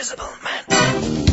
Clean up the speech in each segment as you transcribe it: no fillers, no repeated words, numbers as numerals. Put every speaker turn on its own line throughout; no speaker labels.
Invisible Man.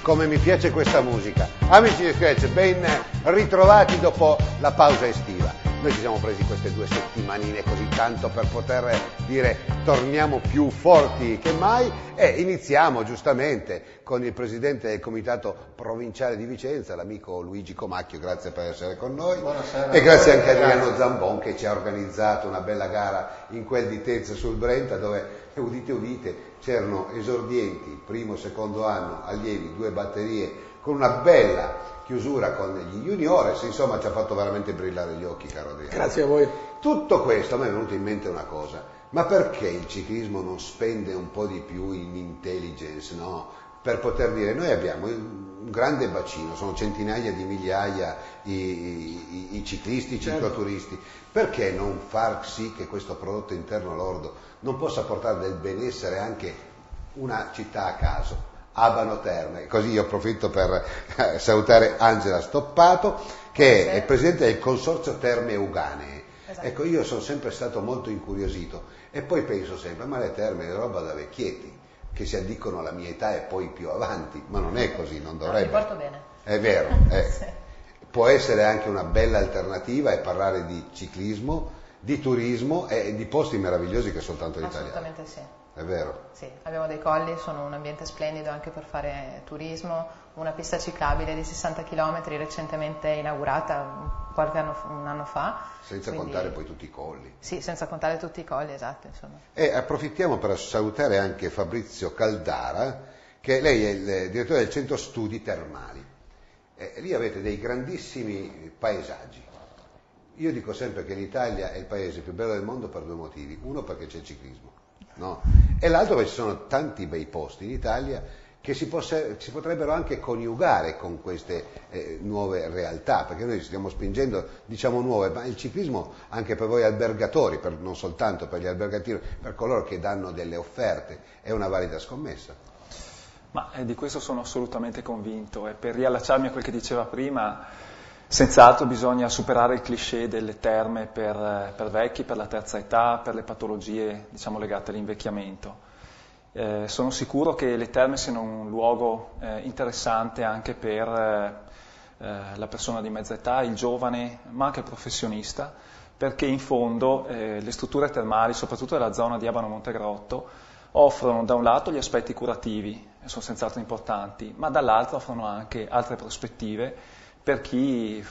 Come mi piace questa musica. Amici di Scratch, ben ritrovati dopo la pausa estiva. Noi ci siamo presi queste 2 settimanine così tanto per poter dire torniamo più forti che mai e iniziamo giustamente con il presidente del comitato provinciale di Vicenza, l'amico Luigi Comacchio, grazie per essere con noi.
Buonasera.
E grazie anche a Adriano Zambon che ci ha organizzato una bella gara in quel di Tezza sul Brenta dove, udite udite, c'erano esordienti, primo, secondo anno, allievi, 2 batterie, con una bella chiusura con gli juniores, insomma ci ha fatto veramente brillare gli occhi, caro Adriano.
Grazie a voi.
Tutto questo a me è venuto in mente una cosa, ma perché il ciclismo non spende un po' di più in intelligence, no? Per poter dire, noi abbiamo un grande bacino, sono centinaia di migliaia i ciclisti, i cicloturisti, perché non far sì che questo prodotto interno lordo non possa portare del benessere anche una città a caso? Abano Terme, così io approfitto per salutare Angela Stoppato che è presidente del consorzio Terme Euganee. Esatto. Ecco, io sono sempre stato molto incuriosito e poi penso sempre, ma le terme è roba da vecchietti che si addicono alla mia età e poi più avanti, ma non è così, non dovrebbe.
Mi porto bene.
È vero, sì. Può essere anche una bella alternativa e parlare di ciclismo, di turismo e di posti meravigliosi che soltanto l'Italia.
Assolutamente sì.
È vero?
Sì, abbiamo dei colli, sono un ambiente splendido anche per fare turismo, una pista ciclabile di 60 km recentemente inaugurata un anno fa.
Senza contare poi tutti i colli.
Sì, senza contare tutti i colli, esatto. Insomma.
E approfittiamo per salutare anche Fabrizio Caldara, che lei è il direttore del centro studi termali. Lì avete dei grandissimi paesaggi. Io dico sempre che l'Italia è il paese più bello del mondo per 2 motivi. Uno perché c'è il ciclismo. No? E l'altro perché ci sono tanti bei posti in Italia che si potrebbero anche coniugare con queste nuove realtà, perché noi stiamo spingendo, diciamo nuove, ma il ciclismo anche per voi albergatori, non soltanto per gli albergatori, per coloro che danno delle offerte, è una valida scommessa.
Ma di questo sono assolutamente convinto e per riallacciarmi a quel che diceva prima, senz'altro bisogna superare il cliché delle terme per vecchi, per la terza età, per le patologie diciamo, legate all'invecchiamento. Sono sicuro che le terme siano un luogo interessante anche per la persona di mezza età, il giovane, ma anche il professionista, perché in fondo le strutture termali, soprattutto nella zona di Abano Montegrotto, offrono da un lato gli aspetti curativi, sono senz'altro importanti, ma dall'altro offrono anche altre prospettive per chi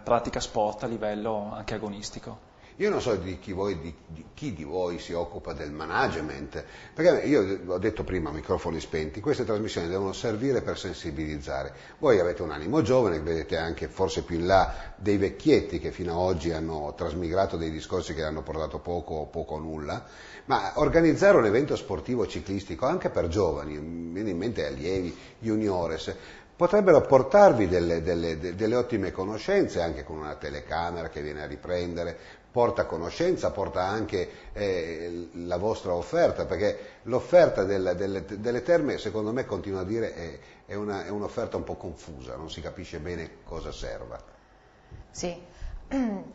pratica sport a livello anche agonistico.
Io non so di chi di voi si occupa del management, perché io ho detto prima a microfoni spenti, queste trasmissioni devono servire per sensibilizzare. Voi avete un animo giovane, vedete anche forse più in là dei vecchietti che fino ad oggi hanno trasmigrato dei discorsi che hanno portato poco o nulla, ma organizzare un evento sportivo ciclistico anche per giovani, mi viene in mente allievi, juniores, potrebbero portarvi delle ottime conoscenze anche con una telecamera che viene a riprendere, porta conoscenza, porta anche la vostra offerta, perché l'offerta delle terme secondo me, continuo a dire, è un'offerta un po' confusa, non si capisce bene cosa serva.
Sì.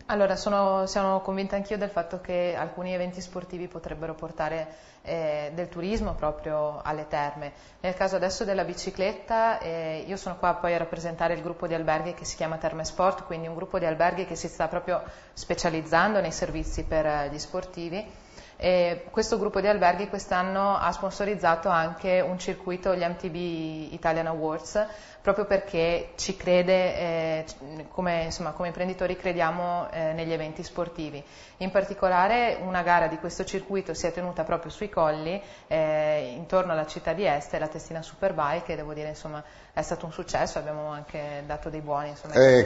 Allora, sono convinta anch'io del fatto che alcuni eventi sportivi potrebbero portare del turismo proprio alle terme. Nel caso adesso della bicicletta, io sono qua poi a rappresentare il gruppo di alberghi che si chiama Terme Sport, quindi un gruppo di alberghi che si sta proprio specializzando nei servizi per gli sportivi. E questo gruppo di alberghi quest'anno ha sponsorizzato anche un circuito, gli MTB Italian Awards, proprio perché ci crede, come imprenditori crediamo negli eventi sportivi. In particolare una gara di questo circuito si è tenuta proprio sui colli, intorno alla città di Este, la Testina Superbike, e devo dire insomma è stato un successo, abbiamo anche dato dei buoni.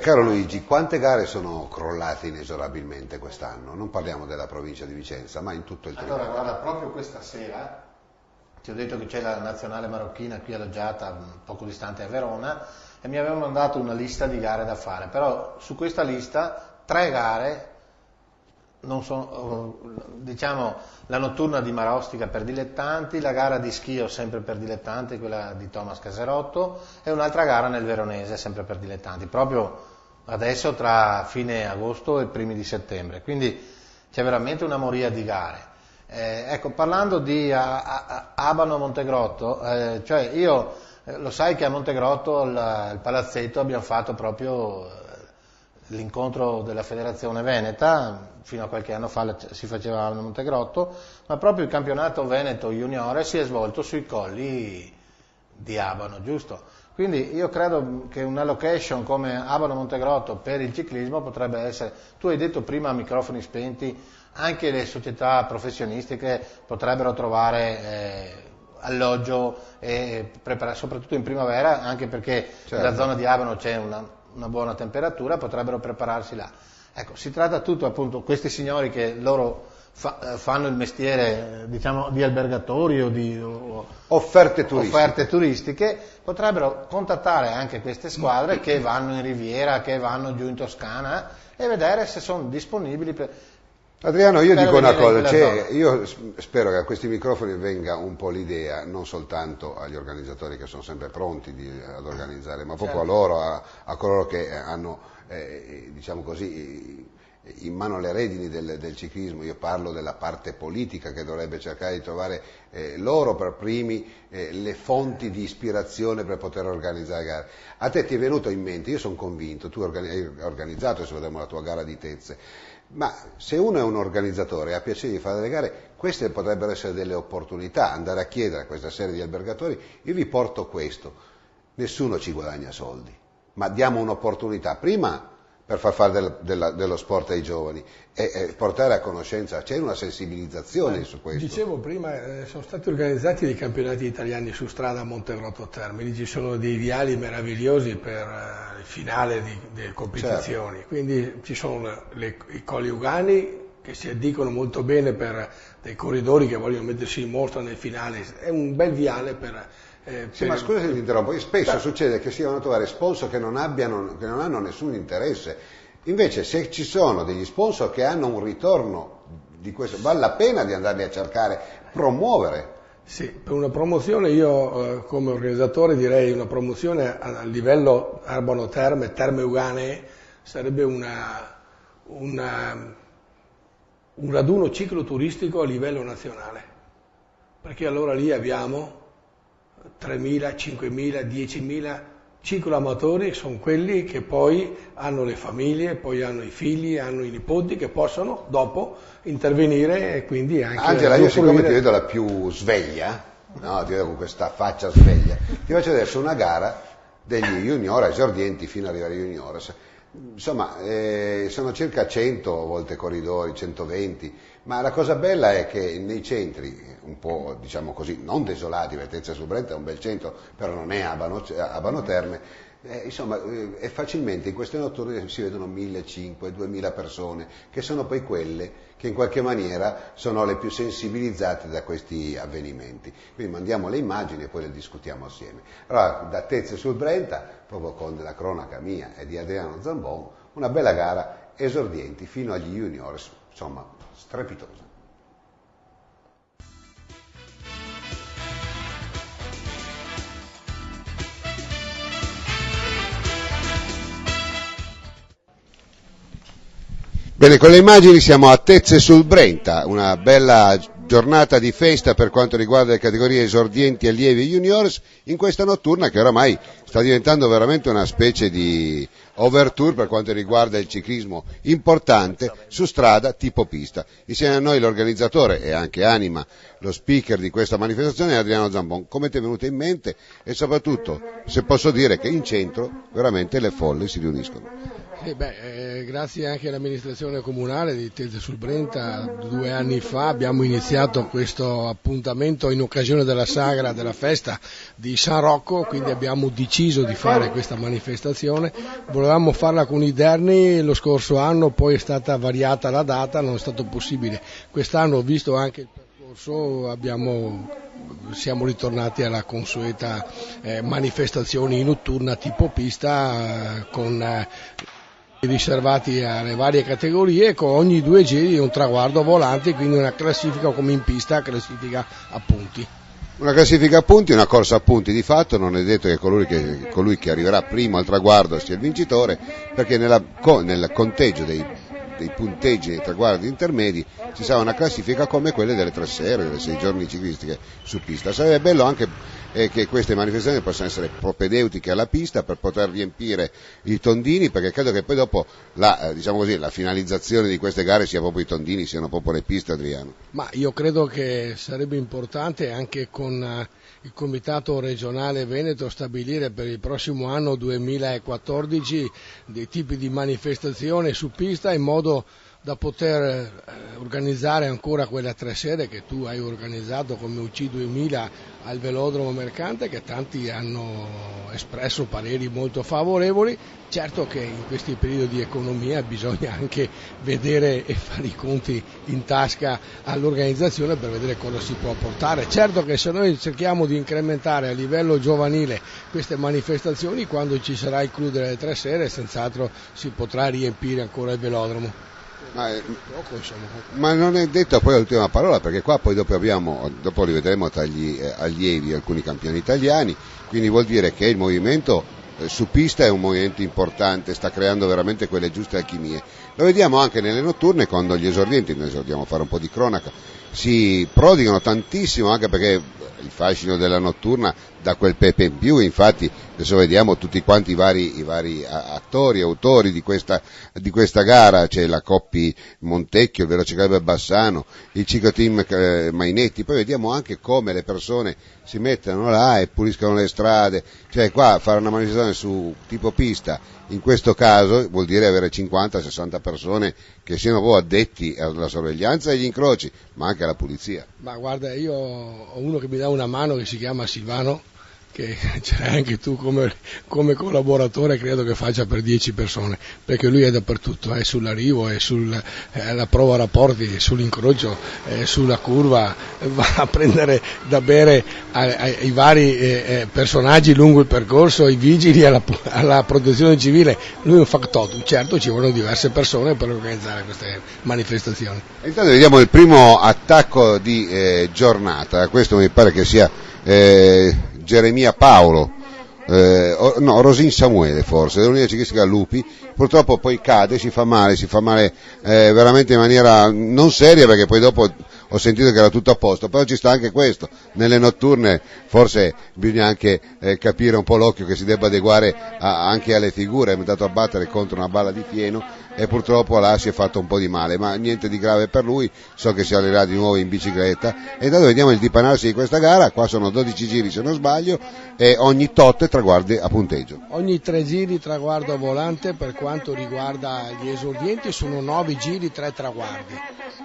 Caro Luigi, quante gare sono crollate inesorabilmente quest'anno? Non parliamo della provincia di Vicenza, ma in tutto il territorio.
Allora, guarda, proprio questa sera
ti ho detto che c'è la nazionale marocchina qui alloggiata poco distante a Verona e mi avevano mandato una lista di gare da fare, però su questa lista 3 gare non sono, diciamo, la notturna di Marostica per dilettanti, la gara di Schio sempre per dilettanti, quella di Thomas Caserotto, e un'altra gara nel Veronese sempre per dilettanti, proprio adesso tra fine agosto e primi di settembre, quindi c'è veramente una moria di gare. Ecco, parlando di Abano Montegrotto, cioè io lo sai che a Montegrotto il palazzetto abbiamo fatto proprio l'incontro della Federazione Veneta, fino a qualche anno fa si faceva a Montegrotto, ma proprio il campionato Veneto Juniore si è svolto sui colli di Abano, giusto? Quindi io credo che una location come Abano Montegrotto per il ciclismo potrebbe essere, tu hai detto prima a microfoni spenti, anche le società professionistiche potrebbero trovare alloggio e preparare, soprattutto in primavera, anche perché nella zona di Abano c'è una buona temperatura, potrebbero prepararsi là. Ecco, si tratta tutto appunto, questi signori che loro fanno il mestiere, diciamo, di albergatori o di offerte turistiche, potrebbero contattare anche queste squadre che vanno in Riviera, che vanno giù in Toscana e vedere se sono disponibili per...
Adriano, io dico una cosa, io spero che a questi microfoni venga un po' l'idea, non soltanto agli organizzatori che sono sempre pronti ad organizzare, ma proprio a loro, a coloro che hanno, diciamo così, in mano le redini del ciclismo. Io parlo della parte politica che dovrebbe cercare di trovare loro per primi le fonti di ispirazione per poter organizzare gare. A te ti è venuto in mente, io sono convinto, tu hai organizzato, adesso vedremo la tua gara di Tezze, ma se uno è un organizzatore e ha piacere di fare delle gare, queste potrebbero essere delle opportunità, andare a chiedere a questa serie di albergatori, io vi porto questo, nessuno ci guadagna soldi, ma diamo un'opportunità, prima per far fare dello sport ai giovani e portare a conoscenza, c'è una sensibilizzazione su questo.
Dicevo prima, sono stati organizzati dei campionati italiani su strada a Montegrotto Termini, ci sono dei viali meravigliosi per il finale delle competizioni, certo. Quindi ci sono i colli Ugani che si addicono molto bene per dei corridori che vogliono mettersi in mostra nel finale, è un bel viale per...
Sì, ma scusa se ti interrompo, spesso succede che si vanno a trovare sponsor che non hanno nessun interesse, invece se ci sono degli sponsor che hanno un ritorno di questo, vale la pena di andarli a cercare, promuovere.
Sì, per una promozione io come organizzatore direi una promozione a livello Abano Terme Ugane sarebbe un raduno cicloturistico a livello nazionale, perché allora lì abbiamo 3.000, 5.000, 10.000 cicloamatori, sono quelli che poi hanno le famiglie, poi hanno i figli, hanno i nipoti che possono dopo intervenire e quindi anche...
Angela, io siccome ti vedo la più sveglia, no, ti vedo con questa faccia sveglia, ti faccio adesso una gara degli junior esordienti fino ad arrivare ai juniores. Insomma, sono circa 100 volte corridori, 120, ma la cosa bella è che nei centri, un po' diciamo così, non desolati, perché Tezze sul Brenta è un bel centro, però non è Abano Terme, insomma, è facilmente in queste notturne si vedono 1.500, 2.000 persone, che sono poi quelle che in qualche maniera sono le più sensibilizzate da questi avvenimenti. Quindi mandiamo le immagini e poi le discutiamo assieme. Allora, da Tezze sul Brenta, proprio con la cronaca mia e di Adriano Zambon, una bella gara, esordienti fino agli juniors, insomma, strepitosa. Bene, con le immagini siamo a Tezze sul Brenta, una bella giornata di festa per quanto riguarda le categorie esordienti, allievi e juniors, in questa notturna che oramai sta diventando veramente una specie di overtour per quanto riguarda il ciclismo importante su strada tipo pista. Insieme a noi l'organizzatore e anche anima, lo speaker di questa manifestazione è Adriano Zambon. Come ti è venuto in mente e soprattutto se posso dire che in centro veramente le folle si riuniscono?
Grazie anche all'amministrazione comunale di Tezze sul Brenta, 2 anni fa abbiamo iniziato questo appuntamento in occasione della sagra della festa di San Rocco, quindi abbiamo deciso di fare questa manifestazione. Volevamo farla con i Derni lo scorso anno, poi è stata variata la data, non è stato possibile. Quest'anno ho visto anche il percorso scorso siamo ritornati alla consueta manifestazione notturna tipo pista con riservati alle varie categorie, con ogni 2 giri un traguardo volante, quindi una classifica come in pista, classifica a punti.
Una classifica a punti, una corsa a punti di fatto, non è detto che colui che arriverà primo al traguardo sia il vincitore, perché nel conteggio dei punteggi dei traguardi intermedi ci sarà una classifica come quelle delle 3 sere, delle 6 giorni ciclistiche su pista. Sarebbe bello anche che queste manifestazioni possano essere propedeutiche alla pista per poter riempire i tondini, perché credo che poi dopo la finalizzazione di queste gare sia proprio i tondini, siano proprio le piste, Adriano.
Ma io credo che sarebbe importante anche con il Comitato regionale Veneto stabilire per il prossimo anno 2014 dei tipi di manifestazione su pista, in modo da poter organizzare ancora quella 3 sere che tu hai organizzato come UC 2000 al Velodromo Mercante, che tanti hanno espresso pareri molto favorevoli. Certo che in questi periodi di economia bisogna anche vedere e fare i conti in tasca all'organizzazione per vedere cosa si può portare. Certo che se noi cerchiamo di incrementare a livello giovanile queste manifestazioni, quando ci sarà il clou delle 3 sere senz'altro si potrà riempire ancora il velodromo.
Ma non è detta poi l'ultima parola, perché qua poi dopo li vedremo tra gli allievi alcuni campioni italiani, quindi vuol dire che il movimento su pista è un movimento importante, sta creando veramente quelle giuste alchimie. Lo vediamo anche nelle notturne, quando gli esordienti, noi esordiamo a fare un po' di cronaca, si prodigano tantissimo, anche perché il fascino della notturna dà quel pepe in più. Infatti adesso vediamo tutti quanti i vari attori, autori di questa gara, c'è la Coppi Montecchio, il Veloce Club Bassano, il Cicloteam Mainetti, poi vediamo anche come le persone si mettono là e puliscono le strade, cioè qua fare una manifestazione su tipo pista in questo caso vuol dire avere 50-60 persone che siano proprio addetti alla sorveglianza e agli incroci, ma anche alla pulizia.
Ma guarda, io ho uno che mi dà una mano che si chiama Silvano, che ce l'hai anche tu come collaboratore, credo che faccia per 10 persone, perché lui è dappertutto, è sull'arrivo, è sulla prova rapporti, sull'incrocio, sulla curva, va a prendere da bere ai vari personaggi lungo il percorso, ai vigili, alla protezione civile. Lui è un factotum. Certo, ci vogliono diverse persone per organizzare queste manifestazioni.
Intanto vediamo il primo attacco di giornata, questo mi pare che sia Geremia Paolo, Rosin Samuele forse, dell'Unione Ciclistica Lupi, purtroppo poi cade, si fa male veramente in maniera non seria, perché poi dopo ho sentito che era tutto a posto, però ci sta anche questo, nelle notturne forse bisogna anche capire un po' l'occhio che si debba adeguare anche alle figure. È andato a battere contro una balla di fieno e purtroppo là si è fatto un po' di male, ma niente di grave per lui, so che si allerà di nuovo in bicicletta. E intanto vediamo il dipanarsi di questa gara, qua sono 12 giri se non sbaglio, e ogni tot traguardi a punteggio.
Ogni 3 giri traguardo volante. Per quanto riguarda gli esordienti sono 9 giri, 3 traguardi,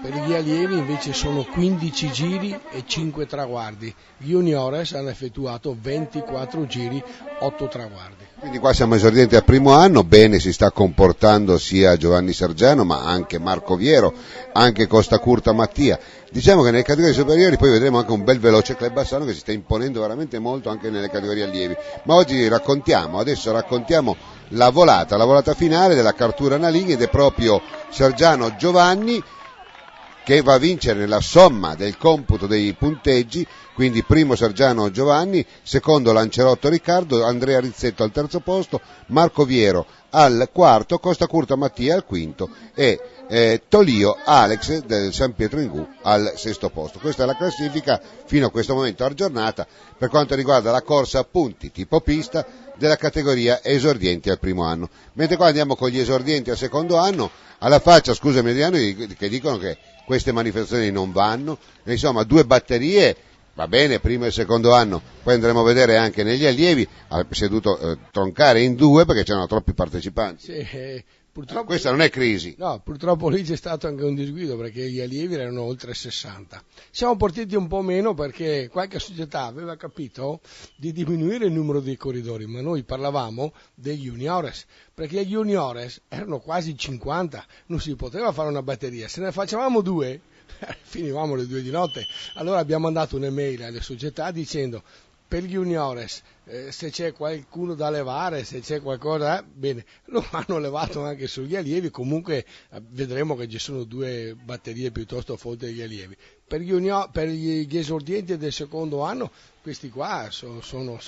per gli allievi invece sono 15 giri e 5 traguardi. Gli juniores hanno effettuato 24 giri, 8 traguardi.
Quindi qua siamo esordienti al primo anno, bene si sta comportando sia Giovanni Sergiano ma anche Marco Viero, anche Costa Curta Mattia. Diciamo che nelle categorie superiori poi vedremo anche un bel Veloce Club Bassano che si sta imponendo veramente molto anche nelle categorie allievi. Ma oggi raccontiamo la volata finale della Cartura Nalini, ed è proprio Sergiano Giovanni che va a vincere nella somma del computo dei punteggi, quindi primo Sergiano Giovanni, secondo Lancerotto Riccardo, Andrea Rizzetto al terzo posto, Marco Viero al quarto, Costa Curta Mattia al quinto e Tolio Alex del San Pietro Ingù al sesto posto. Questa è la classifica fino a questo momento aggiornata per quanto riguarda la corsa a punti tipo pista della categoria esordienti al primo anno. Mentre qua andiamo con gli esordienti al secondo anno, alla faccia, scusami Adriano, che dicono che queste manifestazioni non vanno, insomma 2 batterie, va bene, primo e secondo anno, poi andremo a vedere anche negli allievi, si è dovuto troncare in 2 perché c'erano troppi partecipanti.
Sì, purtroppo,
questa non è crisi.
No, purtroppo lì c'è stato anche un disguido perché gli allievi erano oltre 60. Siamo partiti un po' meno perché qualche società aveva capito di diminuire il numero dei corridori, ma noi parlavamo degli juniores, perché gli juniores erano quasi 50, non si poteva fare una batteria, se ne facevamo 2 finivamo alle 2 di notte. Allora abbiamo mandato un'email alle società dicendo: per gli juniores se c'è qualcuno da levare, se c'è qualcosa, bene, lo hanno levato anche sugli allievi. Comunque vedremo che ci sono 2 batterie piuttosto forti degli allievi. Per gli esordienti del secondo anno, questi qua sono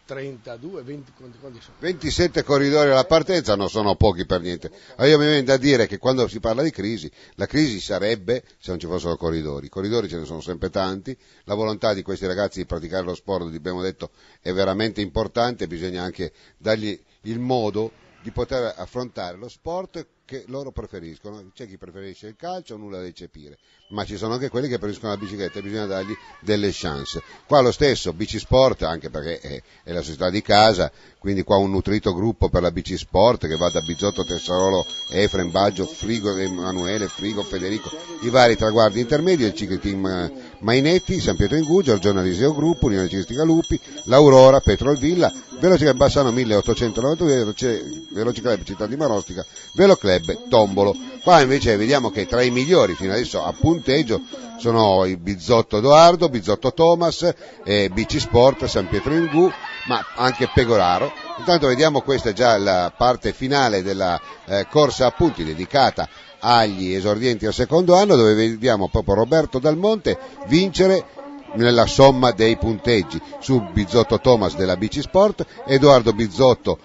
32, 20, quanti sono?
27 corridori alla partenza non sono pochi per niente. Allora io mi viene da dire che quando si parla di crisi, la crisi sarebbe se non ci fossero corridori. I corridori ce ne sono sempre tanti, la volontà di questi ragazzi di praticare lo sport, abbiamo detto, è veramente importante, bisogna anche dargli il modo di poter affrontare lo sport che loro preferiscono. C'è chi preferisce il calcio, nulla da eccepire, ma ci sono anche quelli che preferiscono la bicicletta e bisogna dargli delle chance. Qua lo stesso, Bicisport, anche perché è la società di casa, quindi qua un nutrito gruppo per la Bicisport che va da Bizzotto, Tessarolo, Efrem, Baggio, Frigo, Emanuele, Frigo, Federico, i vari traguardi intermedi, il Cicleteam Mainetti, San Pietro in Guggia, il Giornaliseo Gruppo, Unione Ciclistica Lupi, l'Aurora, Petrolvilla, Velociclub Bassano 1892, Velociclub Città di Marostica, Veloclub Tombolo. Qua invece vediamo che tra i migliori fino adesso a punteggio sono il Bizzotto Edoardo, Bizzotto Thomas, Bicisport, San Pietro in Gu, ma anche Pegoraro. Intanto vediamo, questa è già la parte finale della corsa a punti dedicata agli esordienti al secondo anno, dove vediamo proprio Roberto Dal Monte vincere nella somma dei punteggi su Bizzotto Thomas della Bicisport, Edoardo Bizzotto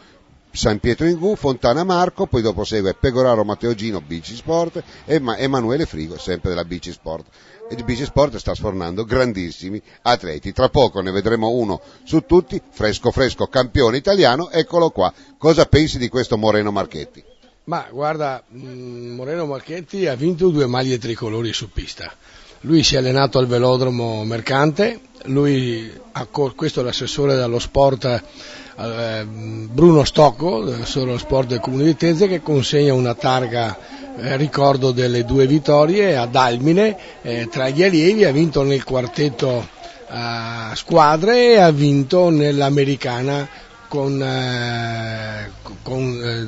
San Pietro in Gu, Fontana Marco, poi dopo segue Pegoraro Matteo Gino Bicisport e Emanuele Frigo sempre della Bicisport. E il Bicisport sta sfornando grandissimi atleti, tra poco ne vedremo uno su tutti, fresco campione italiano. Eccolo qua. Cosa pensi di questo Moreno Marchetti?
Ma guarda, Moreno Marchetti ha vinto 2 maglie tricolori su pista. Lui si è allenato al velodromo Mercante, questo è l'assessore dello sport Bruno Stocco, l'assessore dello sport del Comune di Tezze, che consegna una targa ricordo delle 2 vittorie ad Almine tra gli allievi. Ha vinto nel quartetto squadre e ha vinto nell'americana con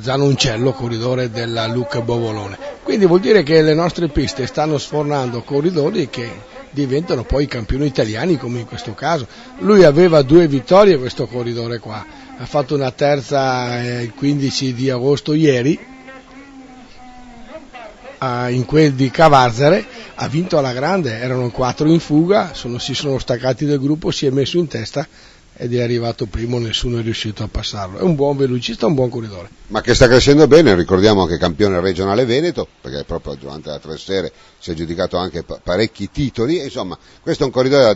Zanoncello, corridore della Luca Bovolone. Quindi vuol dire che le nostre piste stanno sfornando corridori che diventano poi campioni italiani, come in questo caso. Lui aveva 2 vittorie, questo corridore qua, ha fatto una terza il 15 di agosto ieri in quel di Cavarzere, ha vinto alla grande, erano 4 in fuga, si sono staccati del gruppo, si è messo in testa ed è arrivato primo, nessuno è riuscito a passarlo. È un buon velocista, un buon corridore.
Ma che sta crescendo bene, ricordiamo che campione regionale Veneto, perché proprio durante la 3 sere si è aggiudicato anche parecchi titoli. Insomma, questo è un corridore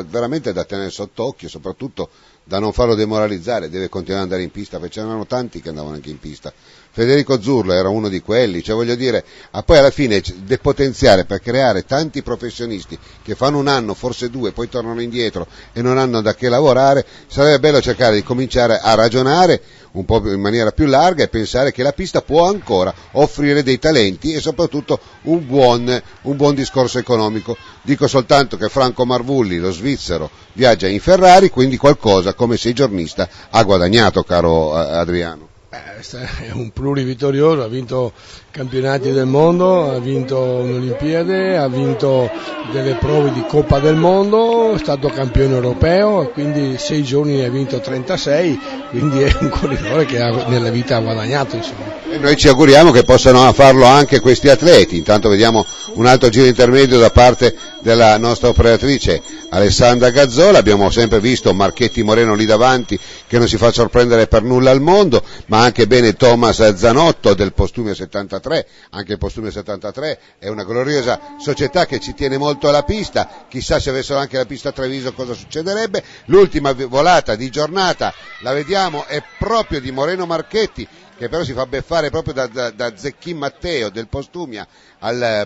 veramente da tenere sott'occhio, soprattutto da non farlo demoralizzare, deve continuare ad andare in pista, perché c'erano tanti che andavano anche in pista. Federico Zurlo era uno di quelli, cioè voglio dire, poi alla fine depotenziare per creare tanti professionisti che fanno un anno, forse 2, poi tornano indietro e non hanno da che lavorare. Sarebbe bello cercare di cominciare a ragionare un po' in maniera più larga e pensare che la pista può ancora offrire dei talenti e soprattutto un buon discorso economico. Dico soltanto che Franco Marvulli, lo svizzero, viaggia in Ferrari, quindi qualcosa come sei giornista ha guadagnato, caro Adriano.
È un plurivittorioso, ha vinto campionati del mondo, ha vinto un'Olimpiade, ha vinto delle prove di Coppa del Mondo, è stato campione europeo, quindi 6 giorni ne ha vinto 36, quindi è un corridore che nella vita ha guadagnato, insomma.
E noi ci auguriamo che possano farlo anche questi atleti. Intanto vediamo un altro giro intermedio da parte della nostra operatrice Alessandra Gazzola. Abbiamo sempre visto Marchetti Moreno lì davanti, che non si fa sorprendere per nulla al mondo, ma anche bene Thomas Zanotto del Postumio 73. Anche il Postumio 73 è una gloriosa società che ci tiene molto alla pista. Chissà se avessero anche la pista a Treviso cosa succederebbe. L'ultima volata di giornata la vediamo è proprio di Moreno Marchetti, che però si fa beffare proprio da Zecchin Matteo del Postumia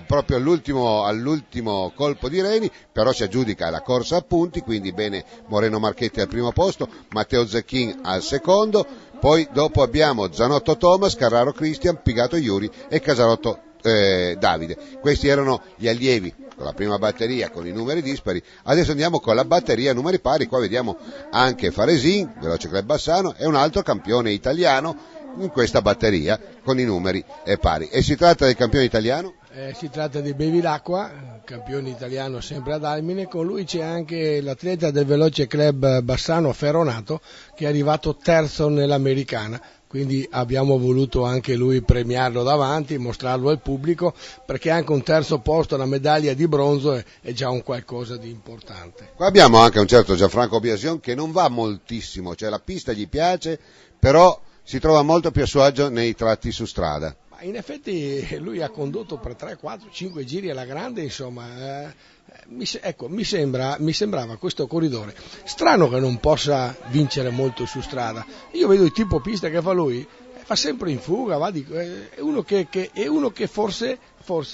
proprio all'ultimo colpo di reni, però si aggiudica la corsa a punti, quindi bene Moreno Marchetti al primo posto, Matteo Zecchin al secondo, poi dopo abbiamo Zanotto Thomas, Carraro Cristian, Pigato Iuri e Casarotto Davide. Questi erano gli allievi con la prima batteria con i numeri dispari. Adesso andiamo con la batteria numeri pari. Qua vediamo anche Faresin, Velociclub Bassano, e un altro campione italiano in questa batteria con i numeri pari. E si tratta del campione italiano?
Si tratta di Bevilacqua, campione italiano sempre ad Almine. Con lui c'è anche l'atleta del Veloce Club Bassano Ferronato, che è arrivato terzo nell'Americana, quindi abbiamo voluto anche lui premiarlo davanti, mostrarlo al pubblico, perché anche un terzo posto, una medaglia di bronzo è già un qualcosa di importante.
Qua abbiamo anche un certo Gianfranco Biasion che non va moltissimo, cioè la pista gli piace, però si trova molto più a suo agio nei tratti su strada.
In effetti lui ha condotto per 3, 4, 5 giri alla grande, insomma, mi sembrava questo corridore strano che non possa vincere molto su strada. Io vedo il tipo pista che fa lui, fa sempre in fuga, è uno che forse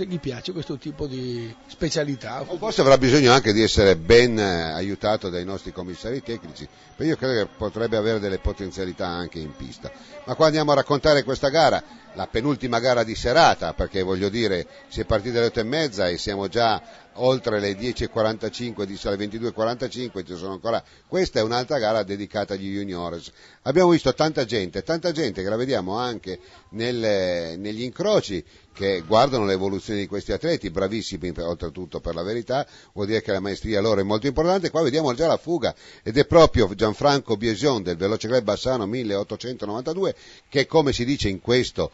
gli piace questo tipo di specialità.
Forse avrà bisogno anche di essere ben aiutato dai nostri commissari tecnici, perché io credo che potrebbe avere delle potenzialità anche in pista. Ma qua andiamo a raccontare questa gara, la penultima gara di serata, perché voglio dire, si è partiti alle 8:30 e siamo già oltre le 10:45, alle 22:45, ci sono ancora. Questa è un'altra gara dedicata agli juniores. Abbiamo visto tanta gente che la vediamo anche negli incroci, che guardano l'evoluzione di questi atleti, bravissimi oltretutto, per la verità, vuol dire che la maestria loro è molto importante. Qua vediamo già la fuga, ed è proprio Gianfranco Biasion del Veloce Club Bassano 1892 che, come si dice in questo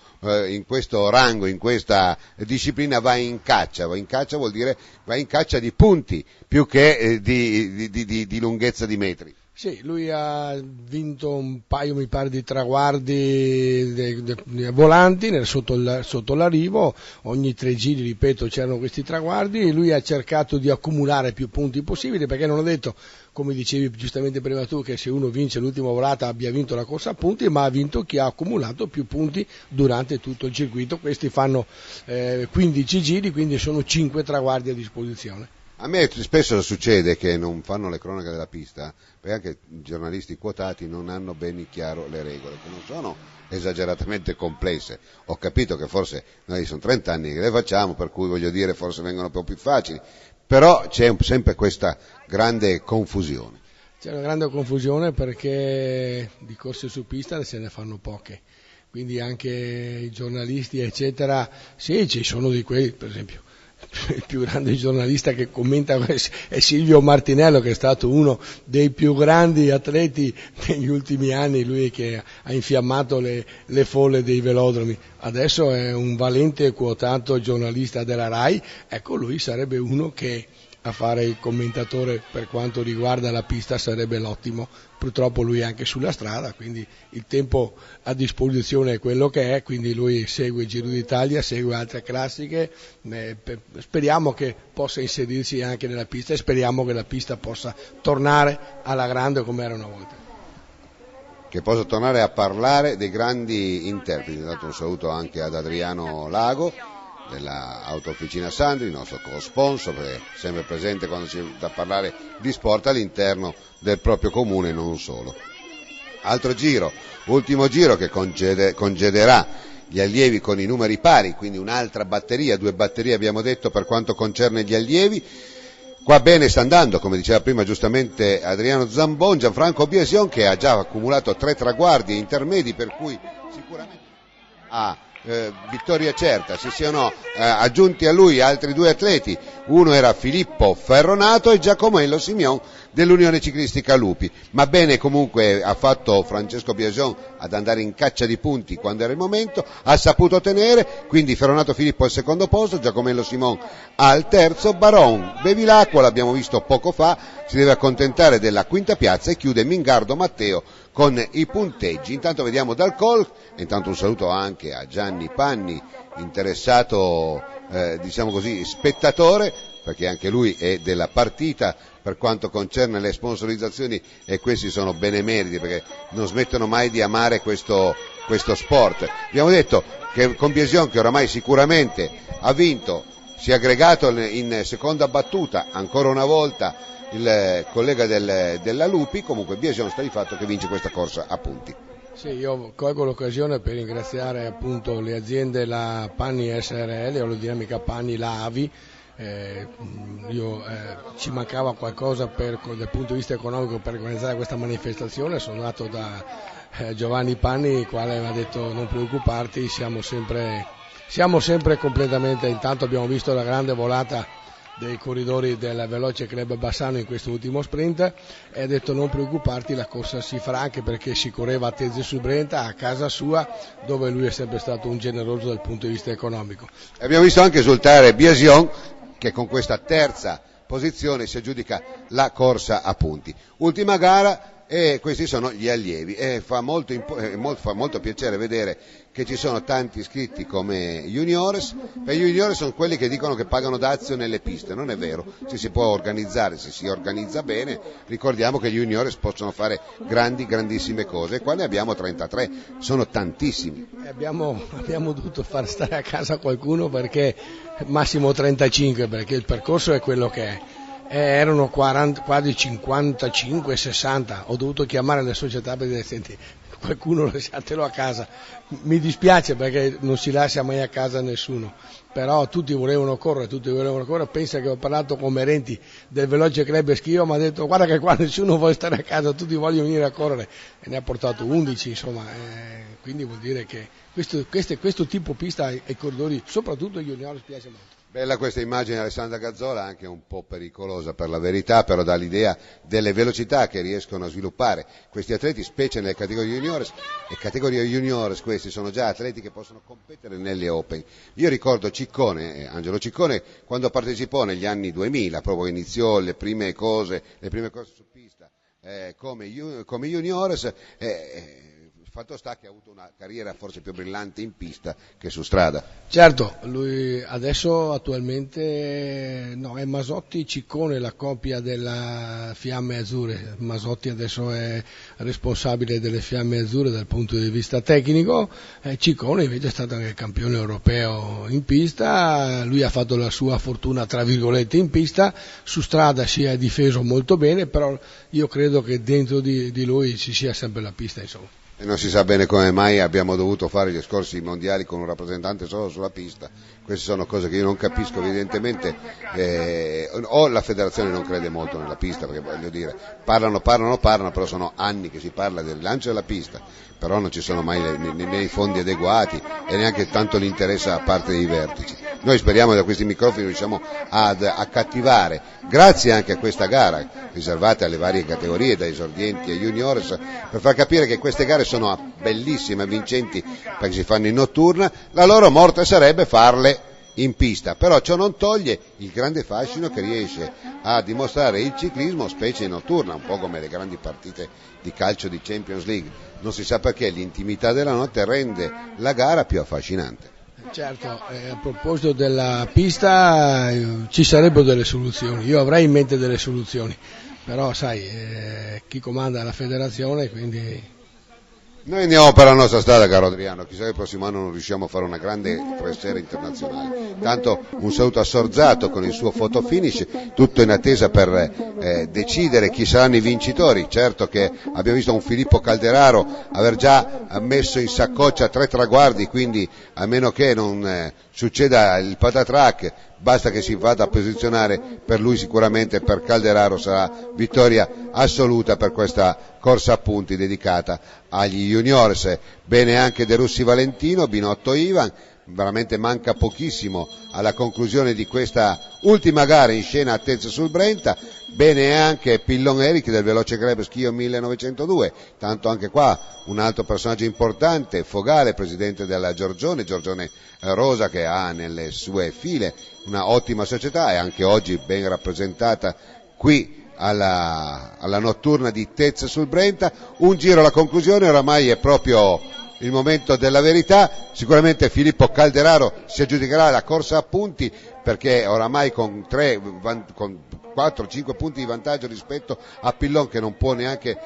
rango, in questa disciplina, va in caccia, vuol dire va in caccia di punti più che di lunghezza di metri.
Sì, lui ha vinto un paio, mi pare, di traguardi volanti sotto l'arrivo. Ogni 3 giri, ripeto, c'erano questi traguardi. Lui ha cercato di accumulare più punti possibili, perché non ho detto, come dicevi giustamente prima tu, che se uno vince l'ultima volata abbia vinto la corsa a punti, ma ha vinto chi ha accumulato più punti durante tutto il circuito. Questi fanno 15 giri, quindi sono 5 traguardi a disposizione.
A me spesso succede che non fanno le cronache della pista, perché anche i giornalisti quotati non hanno ben chiaro le regole, che non sono esageratamente complesse. Ho capito che forse noi sono 30 anni che le facciamo, per cui voglio dire forse vengono un po' più facili, però c'è sempre questa grande confusione.
C'è una grande confusione perché di corse su pista se ne fanno poche, quindi anche i giornalisti eccetera, sì, ci sono di quelli, per esempio il più grande giornalista che commenta è Silvio Martinello, che è stato uno dei più grandi atleti negli ultimi anni, lui che ha infiammato le folle dei velodromi. Adesso è un valente quotato giornalista della RAI. Ecco, lui sarebbe uno che a fare il commentatore per quanto riguarda la pista sarebbe l'ottimo. Purtroppo lui è anche sulla strada, quindi il tempo a disposizione è quello che è, quindi lui segue il Giro d'Italia, segue altre classiche, speriamo che possa inserirsi anche nella pista e speriamo che la pista possa tornare alla grande come era una volta.
Che possa tornare a parlare dei grandi interpreti. Dato un saluto anche ad Adriano Lago della Autofficina Sandri, il nostro co-sponsor, che è sempre presente quando c'è da parlare di sport all'interno del proprio comune e non solo. Altro giro, ultimo giro, che congederà gli allievi con i numeri pari, quindi un'altra batteria, 2 batterie abbiamo detto per quanto concerne gli allievi. Qua bene sta andando, come diceva prima giustamente Adriano Zambon, Gianfranco Biasion, che ha già accumulato 3 traguardi intermedi, per cui sicuramente vittoria certa. Si siano aggiunti a lui altri 2 atleti, uno era Filippo Ferronato e Giacomello Simeon dell'Unione Ciclistica Lupi, ma bene comunque ha fatto Francesco Biasion ad andare in caccia di punti quando era il momento, ha saputo tenere, quindi Ferronato Filippo al secondo posto, Giacomello Simon al terzo, Baron Bevilacqua, l'abbiamo visto poco fa, si deve accontentare della quinta piazza e chiude Mingardo Matteo con i punteggi. Intanto vediamo dal Col, e intanto un saluto anche a Gianni Panni, interessato diciamo così spettatore, perché anche lui è della partita per quanto concerne le sponsorizzazioni, e questi sono benemeriti perché non smettono mai di amare questo sport. Abbiamo detto che con Biasion, che oramai sicuramente ha vinto, si è aggregato in seconda battuta ancora una volta il collega della Lupi, comunque Biasion sta di fatto che vince questa corsa a punti.
Sì, io colgo l'occasione per ringraziare appunto le aziende, la Panni SRL, Aerodinamica Panni, la AVI. Ci mancava qualcosa dal punto di vista economico per organizzare questa manifestazione, sono andato da Giovanni Panni, il quale mi ha detto non preoccuparti, siamo sempre Siamo sempre completamente, intanto abbiamo visto la grande volata dei corridori del Veloce Club Bassano in questo ultimo sprint e ha detto non preoccuparti, la corsa si farà, anche perché si correva a Tezze sul Brenta, a casa sua, dove lui è sempre stato un generoso dal punto di vista economico.
Abbiamo visto anche esultare Biasion, che con questa terza posizione si aggiudica la corsa a punti. Ultima gara, e questi sono gli allievi, e fa molto piacere vedere che ci sono tanti iscritti come juniores. Per gli juniores sono quelli che dicono che pagano dazio nelle piste, non è vero, se si può organizzare, se si organizza bene, ricordiamo che gli juniores possono fare grandissime cose, e qua ne abbiamo 33, sono tantissimi.
Abbiamo dovuto far stare a casa qualcuno, perché massimo 35, perché il percorso è quello che è. Erano 40, quasi 55-60, ho dovuto chiamare le società per dire senti, qualcuno lasciatelo a casa, mi dispiace perché non si lascia mai a casa nessuno, però tutti volevano correre, pensa che ho parlato con Merenti del Veloce Club Schio, mi ha detto guarda che qua nessuno vuole stare a casa, tutti vogliono venire a correre, e ne ha portato 11, insomma, quindi vuol dire che questo tipo pista ai corridori, soprattutto agli junior, piace molto.
Bella questa immagine di Alessandra Gazzola, anche un po' pericolosa per la verità, però dà l'idea delle velocità che riescono a sviluppare questi atleti, specie nelle categorie juniores, e categorie juniores questi sono già atleti che possono competere nelle Open. Io ricordo Ciccone, Angelo Ciccone, quando partecipò negli anni 2000, proprio iniziò le prime cose su pista come juniores, fatto sta che ha avuto una carriera forse più brillante in pista che su strada.
Certo, lui adesso attualmente è Masotti Ciccone, la coppia della Fiamme Azzurre. Masotti adesso è responsabile delle Fiamme Azzurre dal punto di vista tecnico, Ciccone invece è stato anche campione europeo in pista, lui ha fatto la sua fortuna tra virgolette in pista, su strada si è difeso molto bene, però io credo che dentro di lui ci sia sempre la pista, insomma.
E non si sa bene come mai abbiamo dovuto fare gli scorsi mondiali con un rappresentante solo sulla pista. Queste sono cose che io non capisco, evidentemente o la federazione non crede molto nella pista, perché voglio dire, parlano, però sono anni che si parla del lancio della pista, però non ci sono mai nei fondi adeguati e neanche tanto l'interesse da parte dei vertici. Noi speriamo che da questi microfoni riusciamo a cattivare, grazie anche a questa gara riservata alle varie categorie, da esordienti a juniores, per far capire che queste gare sono bellissime, vincenti, perché si fanno in notturna. La loro morte sarebbe farle in pista, però ciò non toglie il grande fascino che riesce a dimostrare il ciclismo, specie in notturna, un po' come le grandi partite di calcio di Champions League. Non si sa perché l'intimità della notte rende la gara più affascinante.
Certo, a proposito della pista ci sarebbero delle soluzioni, io avrei in mente delle soluzioni, però sai, chi comanda la federazione, quindi...
Noi andiamo per la nostra strada, caro Adriano, chissà che il prossimo anno non riusciamo a fare una grande tre-sere internazionale. Tanto un saluto a Sorzato con il suo photo finish, tutto in attesa per decidere chi saranno i vincitori. Certo che abbiamo visto un Filippo Calderaro aver già messo in saccoccia 3 traguardi, quindi a meno che non succeda il patatrac, basta che si vada a posizionare, per lui sicuramente, per Calderaro sarà vittoria assoluta per questa corsa a punti dedicata agli juniores. Bene anche De Russi Valentino, Binotto Ivan, veramente manca pochissimo alla conclusione di questa ultima gara in scena a Tezze sul Brenta. Bene anche Pillon Eric del Veloce Club Schio 1902, tanto anche qua un altro personaggio importante, Fogale, presidente della Giorgione Rosa, che ha nelle sue file una ottima società e anche oggi ben rappresentata qui alla notturna di Tezze sul Brenta. Un giro alla conclusione, oramai è proprio il momento della verità. Sicuramente Filippo Calderaro si aggiudicherà la corsa a punti, perché oramai con 4-5 punti di vantaggio rispetto a Pillon, che non può neanche,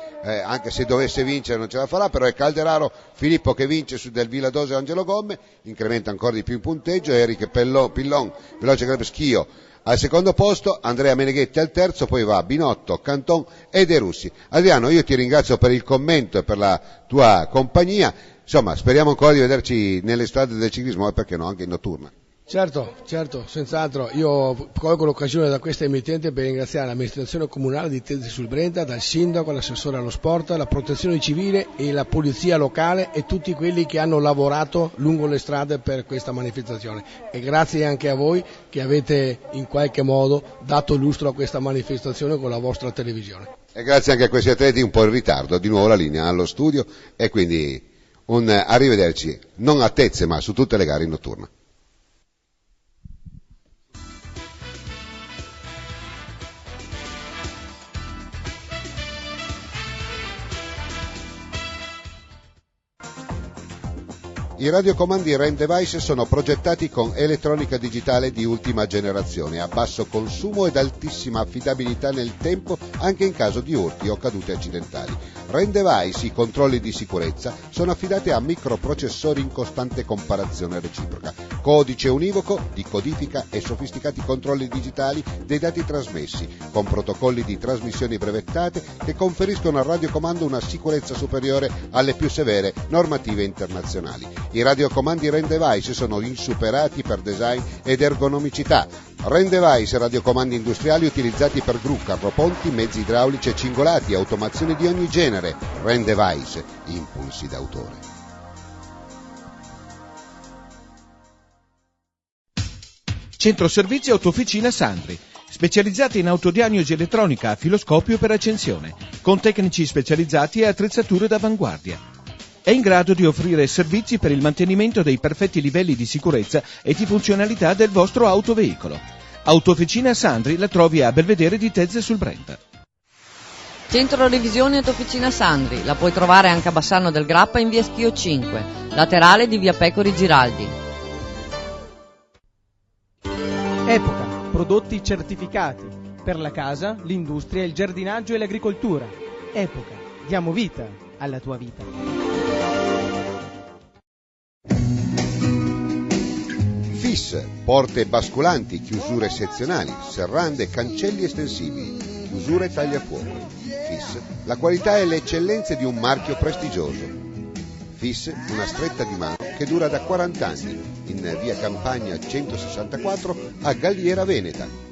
anche se dovesse vincere non ce la farà, però è Calderaro Filippo che vince su del Viladose e Angelo Gomme, incrementa ancora di più il punteggio. Eric Pillon, Veloce Club Schio al secondo posto, Andrea Meneghetti al terzo, poi va Binotto, Canton e De Russi. Adriano, io ti ringrazio per il commento e per la tua compagnia, insomma speriamo ancora di vederci nelle strade del ciclismo e perché no anche in notturna.
Certo, senz'altro. Io colgo l'occasione da questa emittente per ringraziare l'amministrazione comunale di Tese sul Brenta, dal sindaco, l'assessore allo sport, la protezione civile e la polizia locale e tutti quelli che hanno lavorato lungo le strade per questa manifestazione. E grazie anche a voi che avete in qualche modo dato lustro a questa manifestazione con la vostra televisione.
E grazie anche a questi atleti un po' in ritardo, di nuovo la linea allo studio e quindi un arrivederci, non a Tezze ma su tutte le gare in notturna. I radiocomandi REN device sono progettati con elettronica digitale di ultima generazione, a basso consumo ed altissima affidabilità nel tempo anche in caso di urti o cadute accidentali. REN device, i controlli di sicurezza, sono affidati a microprocessori in costante comparazione reciproca, codice univoco di codifica e sofisticati controlli digitali dei dati trasmessi, con protocolli di trasmissioni brevettate che conferiscono al radiocomando una sicurezza superiore alle più severe normative internazionali. I radiocomandi REN device sono insuperati per design ed ergonomicità. REN device, radiocomandi industriali utilizzati per gru, carroponti, mezzi idraulici e cingolati, automazioni di ogni genere. REN device, impulsi d'autore.
Centro Servizi Autofficina Sandri, specializzati in autodiagnosi elettronica a filoscopio per accensione, con tecnici specializzati e attrezzature d'avanguardia. È in grado di offrire servizi per il mantenimento dei perfetti livelli di sicurezza e di funzionalità del vostro autoveicolo. Autofficina Sandri la trovi a Belvedere di Tezze sul Brenta.
Centro Revisione Autofficina Sandri, la puoi trovare anche a Bassano del Grappa in via Schio 5, laterale di via Pecori Giraldi.
Epoca, prodotti certificati per la casa, l'industria, il giardinaggio e l'agricoltura. Epoca, diamo vita alla tua vita.
FIS, porte basculanti, chiusure sezionali, serrande, cancelli estensibili, chiusure tagliafuoco. FIS, la qualità e le eccellenze di un marchio prestigioso. FIS, una stretta di mano che dura da 40 anni, in via Campagna 164 a Galliera Veneta.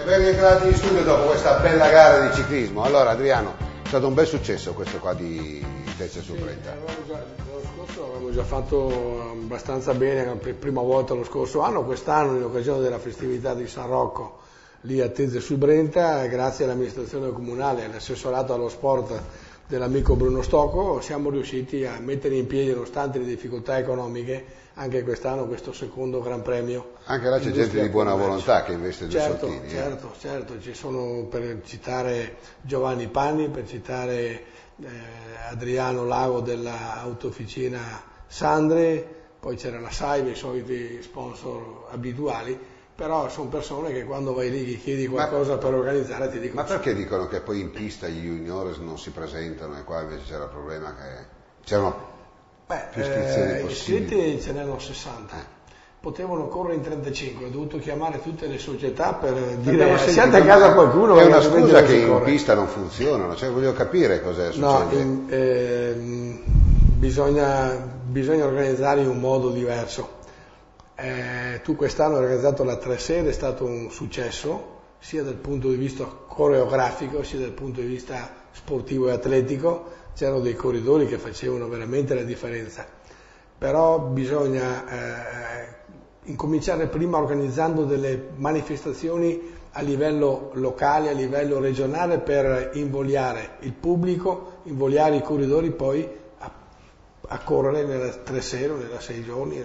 Ben rientrati in studio dopo questa bella gara di ciclismo. Allora Adriano, è stato un bel successo questo qua di Tezze sul Brenta.
L'anno scorso avevamo già fatto abbastanza bene, per prima volta lo scorso anno, quest'anno in occasione della festività di San Rocco lì a Tezze sul Brenta, grazie all'amministrazione comunale e all'assessorato allo sport dell'amico Bruno Stocco siamo riusciti a mettere in piedi, nonostante le difficoltà economiche, anche quest'anno questo secondo Gran Premio.
Anche là c'è gente di buona volontà che investe due soldini.
Certo, ci sono, per citare Giovanni Panni, per citare Adriano Lago dell'Autofficina Sandre, poi c'era la Saive, i soliti sponsor abituali, però sono persone che quando vai lì gli chiedi qualcosa per organizzare ti dicono...
Ma perché dicono che poi in pista gli juniores non si presentano e qua invece c'era il problema che c'erano più iscrizioni possibili?
Iscritti ce n'erano 60. Potevano correre in 35, ho dovuto chiamare tutte le società per dire siate a casa qualcuno.
È una scusa che in pista non funzionano, cioè voglio capire cos'è succede.
No, bisogna organizzare in un modo diverso. Tu quest'anno hai organizzato la 3 sere, è stato un successo sia dal punto di vista coreografico sia dal punto di vista sportivo e atletico, c'erano dei corridori che facevano veramente la differenza, però bisogna incominciare prima organizzando delle manifestazioni a livello locale, a livello regionale, per invogliare il pubblico, invogliare i corridori poi a correre nella 3 sere o nella 6 giorni.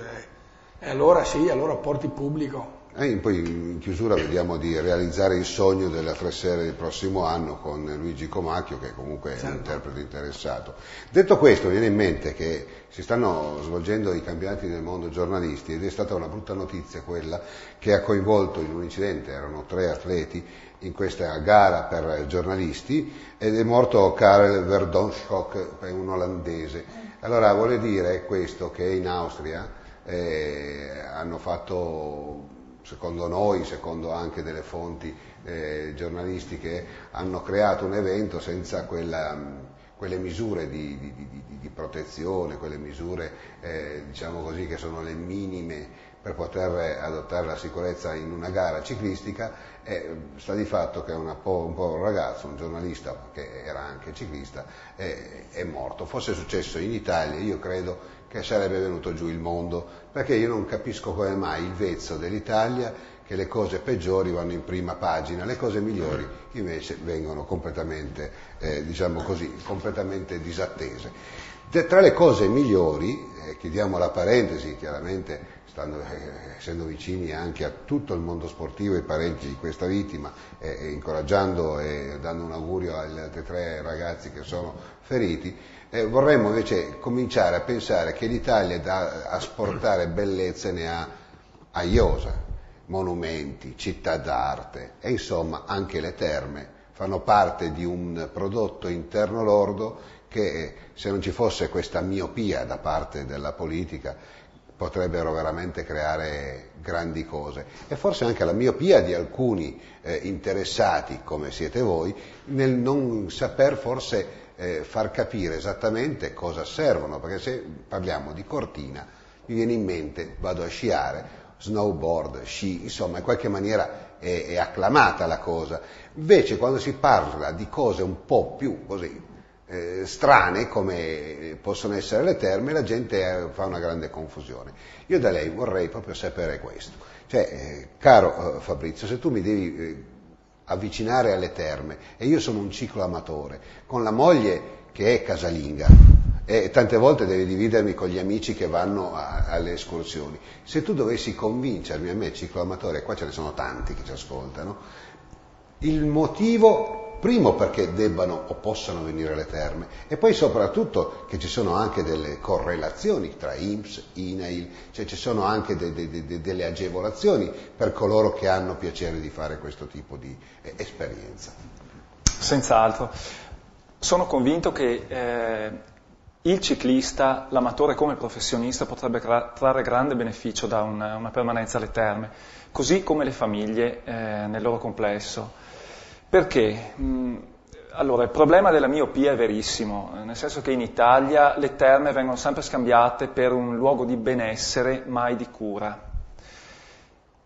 E allora sì, allora porti pubblico.
Poi in chiusura vediamo di realizzare il sogno della 3 sere del prossimo anno con Luigi Comacchio, che comunque è un interprete interessato. Detto questo, viene in mente che si stanno svolgendo i campionati del mondo giornalisti ed è stata una brutta notizia quella che ha coinvolto in un incidente, erano 3 atleti in questa gara per giornalisti ed è morto Karel Verdonschok, un olandese. Allora vuole dire questo che in Austria hanno fatto secondo noi, secondo anche delle fonti giornalistiche, hanno creato un evento senza quelle misure di protezione, quelle misure diciamo così, che sono le minime per poter adottare la sicurezza in una gara ciclistica. Sta di fatto che un ragazzo, un giornalista che era anche ciclista, è morto. Fosse successo in Italia, io credo che sarebbe venuto giù il mondo, perché io non capisco come mai il vezzo dell'Italia che le cose peggiori vanno in prima pagina, le cose migliori invece vengono completamente, diciamo così, completamente disattese. Tra le cose migliori, chiudiamo la parentesi, chiaramente essendo vicini anche a tutto il mondo sportivo, i parenti di questa vittima, incoraggiando e dando un augurio agli altri 3 ragazzi che sono feriti, vorremmo invece cominciare a pensare che l'Italia da asportare bellezze ne ha a iosa, monumenti, città d'arte e insomma anche le terme fanno parte di un prodotto interno lordo che, se non ci fosse questa miopia da parte della politica, potrebbero veramente creare grandi cose, e forse anche la miopia di alcuni interessati come siete voi nel non saper forse far capire esattamente cosa servono, perché se parliamo di Cortina mi viene in mente, vado a sciare, snowboard, sci, insomma in qualche maniera è acclamata la cosa. Invece quando si parla di cose un po' più così strane come possono essere le terme, la gente fa una grande confusione. Io da lei vorrei proprio sapere questo, cioè caro Fabrizio, se tu mi devi avvicinare alle terme e io sono un cicloamatore con la moglie che è casalinga e tante volte deve dividermi con gli amici che vanno alle escursioni, se tu dovessi convincermi, a me cicloamatore, qua ce ne sono tanti che ci ascoltano, il motivo primo perché debbano o possano venire alle terme, e poi soprattutto che ci sono anche delle correlazioni tra INPS, INAIL, cioè ci sono anche delle agevolazioni per coloro che hanno piacere di fare questo tipo di esperienza.
Senz'altro. Sono convinto che il ciclista, l'amatore come il professionista, potrebbe trarre grande beneficio da una permanenza alle terme, così come le famiglie nel loro complesso. Perché? Allora, il problema della miopia è verissimo, nel senso che in Italia le terme vengono sempre scambiate per un luogo di benessere, mai di cura.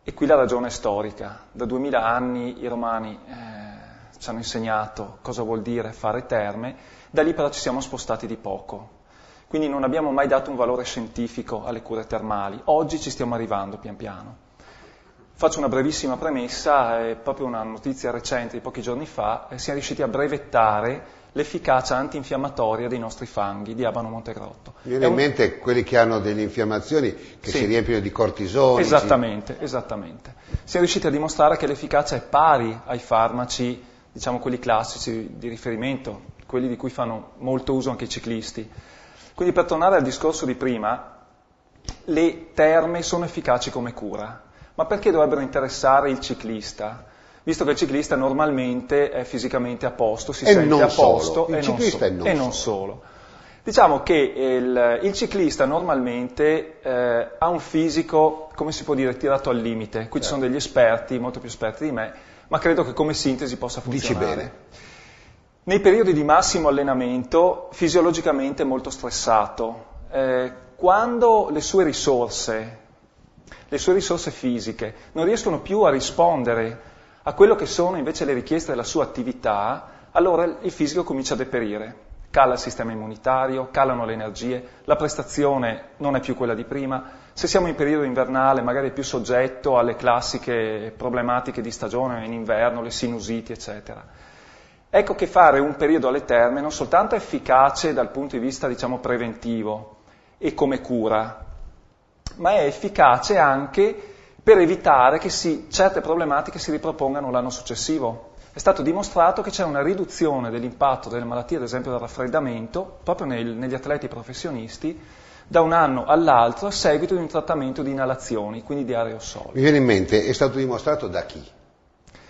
E qui la ragione è storica. Da 2000 anni i romani ci hanno insegnato cosa vuol dire fare terme, da lì però ci siamo spostati di poco. Quindi non abbiamo mai dato un valore scientifico alle cure termali. Oggi ci stiamo arrivando pian piano. Faccio una brevissima premessa, è proprio una notizia recente di pochi giorni fa, siamo riusciti a brevettare l'efficacia antinfiammatoria dei nostri fanghi di Abano Montegrotto.
Mi viene in mente quelli che hanno delle infiammazioni che si riempiono di cortisone.
Esattamente. Siamo riusciti a dimostrare che l'efficacia è pari ai farmaci, diciamo quelli classici di riferimento, quelli di cui fanno molto uso anche i ciclisti. Quindi per tornare al discorso di prima, le terme sono efficaci come cura. Ma perché dovrebbero interessare il ciclista? Visto che il ciclista normalmente è fisicamente a posto, si sente a posto e non solo. Diciamo che il ciclista normalmente ha un fisico, come si può dire, tirato al limite. Qui ci sono degli esperti, molto più esperti di me, ma credo che come sintesi possa funzionare.
Dici bene.
Nei periodi di massimo allenamento, fisiologicamente molto stressato. Quando le sue risorse fisiche non riescono più a rispondere a quello che sono invece le richieste della sua attività, allora il fisico comincia a deperire, cala il sistema immunitario, calano le energie, la prestazione non è più quella di prima, se siamo in periodo invernale magari è più soggetto alle classiche problematiche di stagione in inverno, le sinusiti eccetera. Ecco che fare un periodo alle terme non soltanto è efficace dal punto di vista diciamo preventivo e come cura, ma è efficace anche per evitare che certe problematiche si ripropongano l'anno successivo. È stato dimostrato che c'è una riduzione dell'impatto delle malattie, ad esempio del raffreddamento, proprio negli atleti professionisti, da un anno all'altro a seguito di un trattamento di inalazioni, quindi di aerosoli.
Mi viene in mente, è stato dimostrato da chi?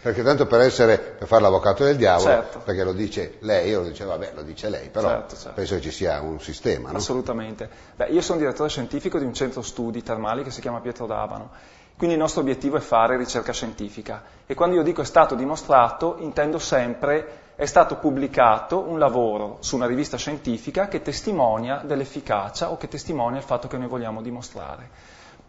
perché tanto per fare l'avvocato del diavolo,
certo.
Perché lo dice lei, io lo dice vabbè, lo dice lei, però
certo.
penso che ci sia un sistema, no?
Assolutamente. Beh, io sono direttore scientifico di un centro studi termali che si chiama Pietro d'Abano, quindi il nostro obiettivo è fare ricerca scientifica e quando io dico è stato dimostrato intendo sempre è stato pubblicato un lavoro su una rivista scientifica che testimonia dell'efficacia o che testimonia il fatto che noi vogliamo dimostrare.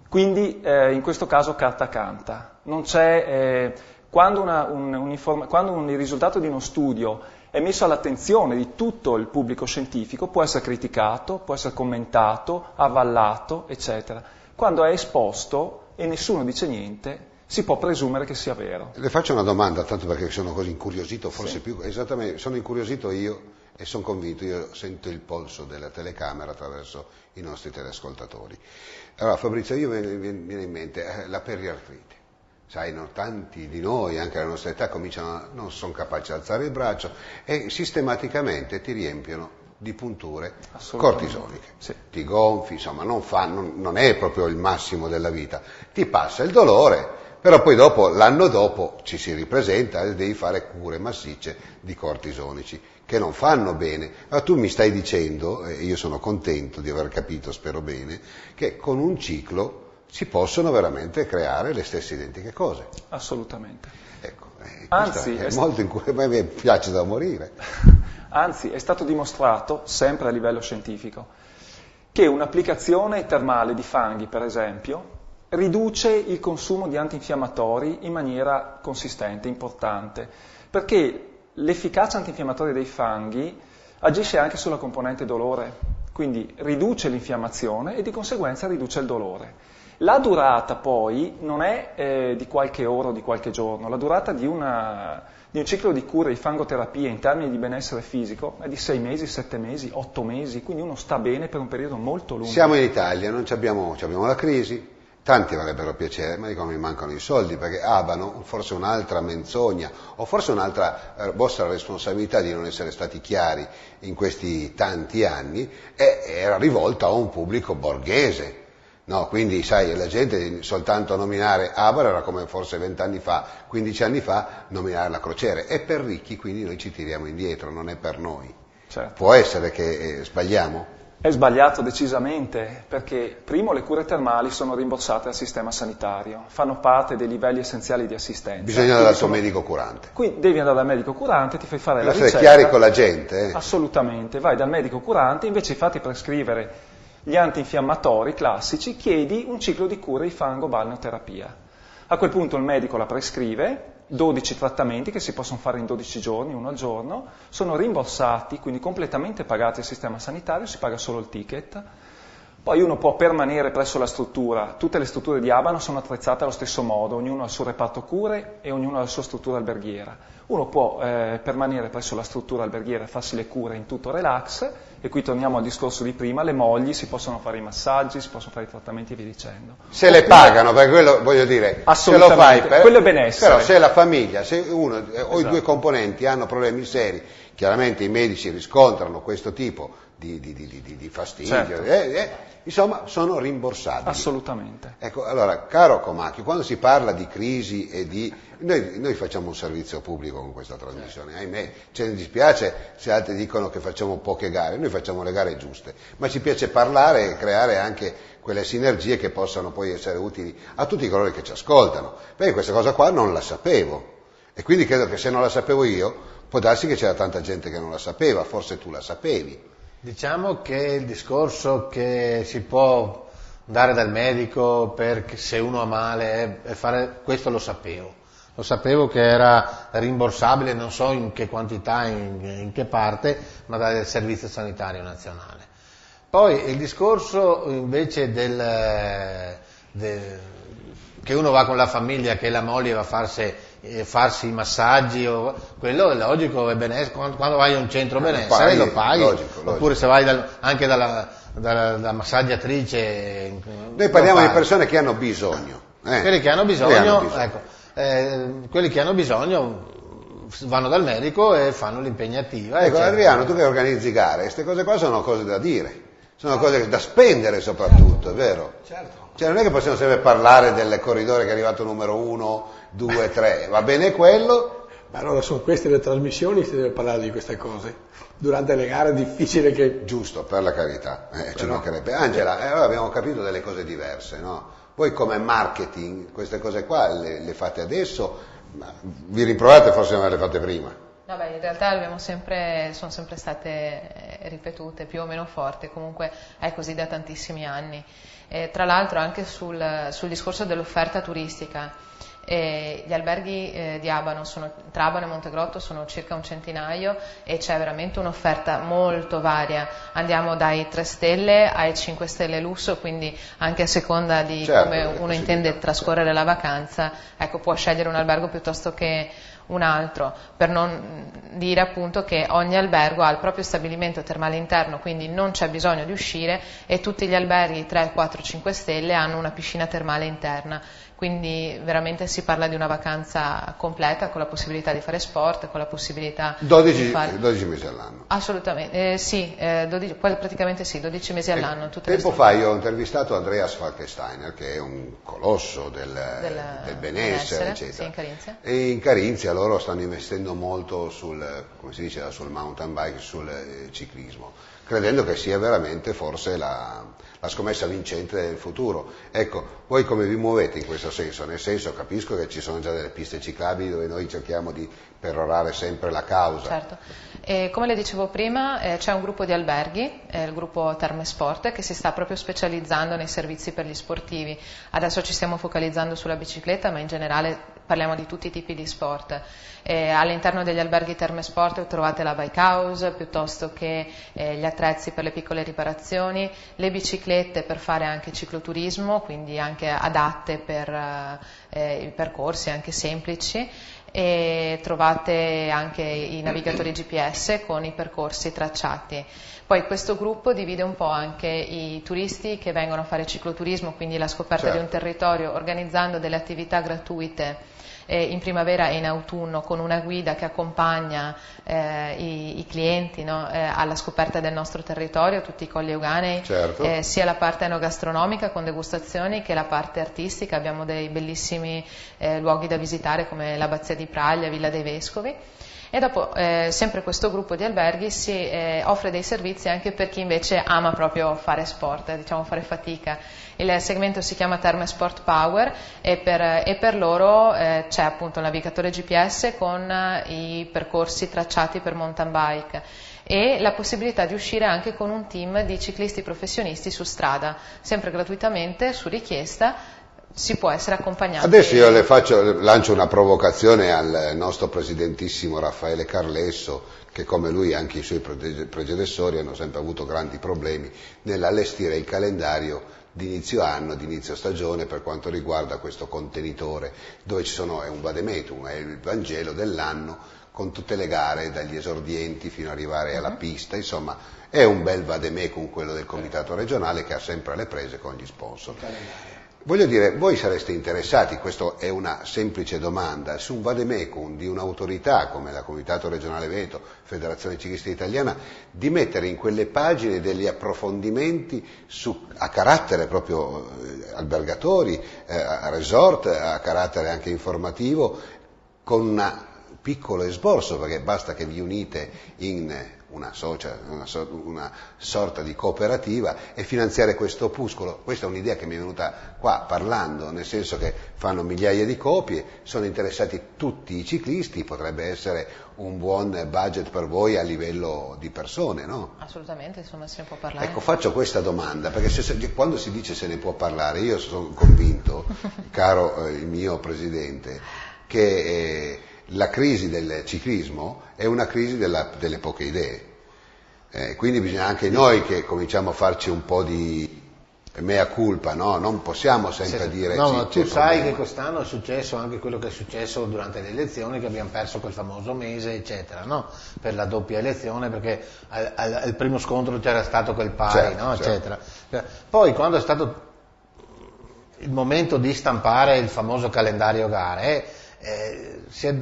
Quindi in questo caso carta canta, non c'è, quando il risultato di uno studio è messo all'attenzione di tutto il pubblico scientifico può essere criticato, può essere commentato, avallato, eccetera. Quando è esposto e nessuno dice niente, si può presumere che sia vero.
Le faccio una domanda, tanto perché sono così incuriosito, forse
sì.
più, esattamente, sono incuriosito io e sono convinto, io sento il polso della telecamera attraverso i nostri teleascoltatori. Allora Fabrizio, mi viene in mente la periartrite. Sai, no, tanti di noi, anche alla nostra età, non sono capaci di alzare il braccio e sistematicamente ti riempiono di punture cortisoniche.
Sì.
Ti gonfi, insomma, non è proprio il massimo della vita. Ti passa il dolore, però poi l'anno dopo ci si ripresenta e devi fare cure massicce di cortisonici che non fanno bene. Ma tu mi stai dicendo, e io sono contento di aver capito, spero bene, che con un ciclo si possono veramente creare le stesse identiche cose.
Assolutamente.
Ecco,
Anzi,
è molto a me mi piace da morire.
Anzi, è stato dimostrato, sempre a livello scientifico, che un'applicazione termale di fanghi, per esempio, riduce il consumo di antinfiammatori in maniera consistente, importante, perché l'efficacia antinfiammatoria dei fanghi agisce anche sulla componente dolore, quindi riduce l'infiammazione e di conseguenza riduce il dolore. La durata poi non è di qualche ora o di qualche giorno, la durata di un ciclo di cure di fangoterapia in termini di benessere fisico è di 6 mesi, 7 mesi, 8 mesi, quindi uno sta bene per un periodo molto lungo.
Siamo in Italia, non abbiamo la crisi, tanti avrebbero piacere, ma dicono mi mancano i soldi perché Abano, forse un'altra menzogna o forse un'altra vostra responsabilità di non essere stati chiari in questi tanti anni, era rivolta a un pubblico borghese. No, quindi sai, la gente soltanto nominare Abano era come forse 20 anni fa, 15 anni fa, nominare la Crociere. È per ricchi, quindi noi ci tiriamo indietro, non è per noi.
Certo.
Può essere che sbagliamo?
È sbagliato decisamente, perché primo le cure termali sono rimborsate dal sistema sanitario, fanno parte dei livelli essenziali di assistenza.
Bisogna andare dal tuo medico curante.
Quindi devi andare dal medico curante, ti fai fare la
essere
ricetta.
chiari con la gente.
Assolutamente, vai dal medico curante, invece di farti prescrivere gli antinfiammatori classici, chiedi un ciclo di cure di fango-balneoterapia. A quel punto il medico la prescrive, 12 trattamenti che si possono fare in 12 giorni, uno al giorno, sono rimborsati, quindi completamente pagati al sistema sanitario, si paga solo il ticket. Poi uno può permanere presso la struttura, tutte le strutture di Abano sono attrezzate allo stesso modo, ognuno ha il suo reparto cure e ognuno ha la sua struttura alberghiera. Uno può permanere presso la struttura alberghiera e farsi le cure in tutto relax, e qui torniamo al discorso di prima, le mogli, si possono fare i massaggi, si possono fare i trattamenti e via dicendo.
Se le pagano, perché quello voglio dire, se lo fai
quello è benessere.
Però se la famiglia, se uno o i due componenti hanno problemi seri, chiaramente i medici riscontrano questo tipo di fastidio,
certo.
Insomma sono rimborsabili.
Assolutamente.
Ecco, allora, caro Comacchio, quando si parla di crisi e noi facciamo un servizio pubblico con questa trasmissione, ahimè, ce ne dispiace se altri dicono che facciamo poche gare, noi facciamo le gare giuste, ma ci piace parlare e creare anche quelle sinergie che possano poi essere utili a tutti coloro che ci ascoltano. Perché questa cosa qua non la sapevo, e quindi credo che se non la sapevo io, può darsi che c'era tanta gente che non la sapeva, forse tu la sapevi.
Diciamo che il discorso che si può andare dal medico perché se uno ha male e fare questo lo sapevo che era rimborsabile, non so in che quantità, in che parte, ma dal Servizio Sanitario Nazionale. Poi il discorso invece che uno va con la famiglia, che la moglie va a farsi i massaggi, quello è logico, è benessere. Quando vai a un centro benessere lo paghi, logico. Oppure se vai anche dalla massaggiatrice.
Noi parliamo di persone che hanno bisogno.
Quelli che hanno bisogno, ecco, quelli che hanno bisogno vanno dal medico e fanno l'impegnativa.
Ecco, Adriano, tu che organizzi gare, queste cose qua sono cose da dire, sono cose da spendere soprattutto, è vero?
Certo.
Cioè non è che possiamo sempre parlare del corridore che è arrivato numero 1, 2, 3, va bene quello.
Ma allora sono queste le trasmissioni, si deve parlare di queste cose. Durante le gare è difficile che...
Giusto, per la carità, ci mancherebbe. Angela, allora abbiamo capito delle cose diverse, no? Voi come marketing queste cose qua le fate adesso, ma vi rimproverate forse non le fate prima?
No, beh, in realtà sono sempre state ripetute più o meno forti, comunque è così da tantissimi anni. Tra l'altro anche sul discorso dell'offerta turistica, gli alberghi di Abano tra Abano e Montegrotto sono circa un centinaio e c'è veramente un'offerta molto varia, andiamo dai 3 stelle ai 5 stelle lusso, quindi anche a seconda di come uno intende trascorrere la vacanza, ecco, può scegliere un albergo piuttosto che un altro, per non dire appunto che ogni albergo ha il proprio stabilimento termale interno, quindi non c'è bisogno di uscire, e tutti gli alberghi 3, 4, 5 stelle hanno una piscina termale interna, quindi veramente si parla di una vacanza completa con la possibilità di fare sport, con la possibilità
12,
di fare...
12 mesi all'anno.
Assolutamente, sì, 12 mesi all'anno.
Tempo fa io ho intervistato Andreas Falkensteiner, che è un colosso del benessere, eccetera.
Sì, in Carinzia.
E in Carinzia loro stanno investendo molto sul mountain bike, sul ciclismo, credendo che sia veramente forse la scommessa vincente del futuro. Ecco, voi come vi muovete in questo senso? Nel senso, capisco che ci sono già delle piste ciclabili dove noi cerchiamo di perorare sempre la causa.
Certo. Come le dicevo prima, c'è un gruppo di alberghi, il gruppo Terme Sport, che si sta proprio specializzando nei servizi per gli sportivi. Adesso ci stiamo focalizzando sulla bicicletta, ma in generale parliamo di tutti i tipi di sport. All'interno degli alberghi Terme Sport trovate la bike house, piuttosto che gli attrezzi per le piccole riparazioni, le biciclette per fare anche cicloturismo, quindi anche adatte per i percorsi anche semplici, e trovate anche i navigatori GPS con i percorsi tracciati. Poi questo gruppo divide un po' anche i turisti che vengono a fare cicloturismo, quindi la scoperta di un territorio, organizzando delle attività gratuite in primavera e in autunno, con una guida che accompagna i clienti, no? Alla scoperta del nostro territorio, tutti i colli euganei,
certo.
Sia la parte enogastronomica con degustazioni che la parte artistica. Abbiamo dei bellissimi luoghi da visitare come l'Abbazia di Praglia, Villa dei Vescovi. E dopo sempre questo gruppo di alberghi si offre dei servizi anche per chi invece ama proprio fare sport, diciamo fare fatica. Il segmento si chiama Terme Sport Power e per loro c'è appunto il navigatore GPS con i percorsi tracciati per mountain bike e la possibilità di uscire anche con un team di ciclisti professionisti su strada, sempre gratuitamente, su richiesta. Si può essere accompagnati.
Adesso io lancio una provocazione al nostro presidentissimo Raffaele Carlesso, che come lui anche i suoi predecessori hanno sempre avuto grandi problemi nell'allestire il calendario di inizio anno, di inizio stagione per quanto riguarda questo contenitore, dove è un vademetum, è il Vangelo dell'anno, con tutte le gare, dagli esordienti fino ad arrivare alla pista, insomma è un bel vademecum quello del comitato regionale che ha sempre le prese con gli sponsor. Voglio dire, voi sareste interessati, questa è una semplice domanda, su un vademecum di un'autorità come la Comitato Regionale Veneto, Federazione Ciclista Italiana, di mettere in quelle pagine degli approfondimenti a carattere proprio albergatori, a resort, a carattere anche informativo, con un piccolo esborso, perché basta che vi unite in una sorta di cooperativa e finanziare questo opuscolo. Questa è un'idea che mi è venuta qua parlando, nel senso che fanno migliaia di copie, sono interessati tutti i ciclisti, potrebbe essere un buon budget per voi a livello di persone, no?
Assolutamente, insomma se ne può parlare.
Ecco, faccio questa domanda, perché quando si dice se ne può parlare, io sono convinto, caro il mio Presidente, che la crisi del ciclismo è una crisi delle poche idee, quindi bisogna anche noi che cominciamo a farci un po' di mea culpa, no? Non possiamo sempre dire
no,
sì,
ma tu sai che quest'anno è successo anche quello che è successo durante le elezioni, che abbiamo perso quel famoso mese eccetera, no? Per la doppia elezione, perché al primo scontro c'era stato quel pari,
certo,
no?
certo.
Eccetera. Poi quando è stato il momento di stampare il famoso calendario gare, si è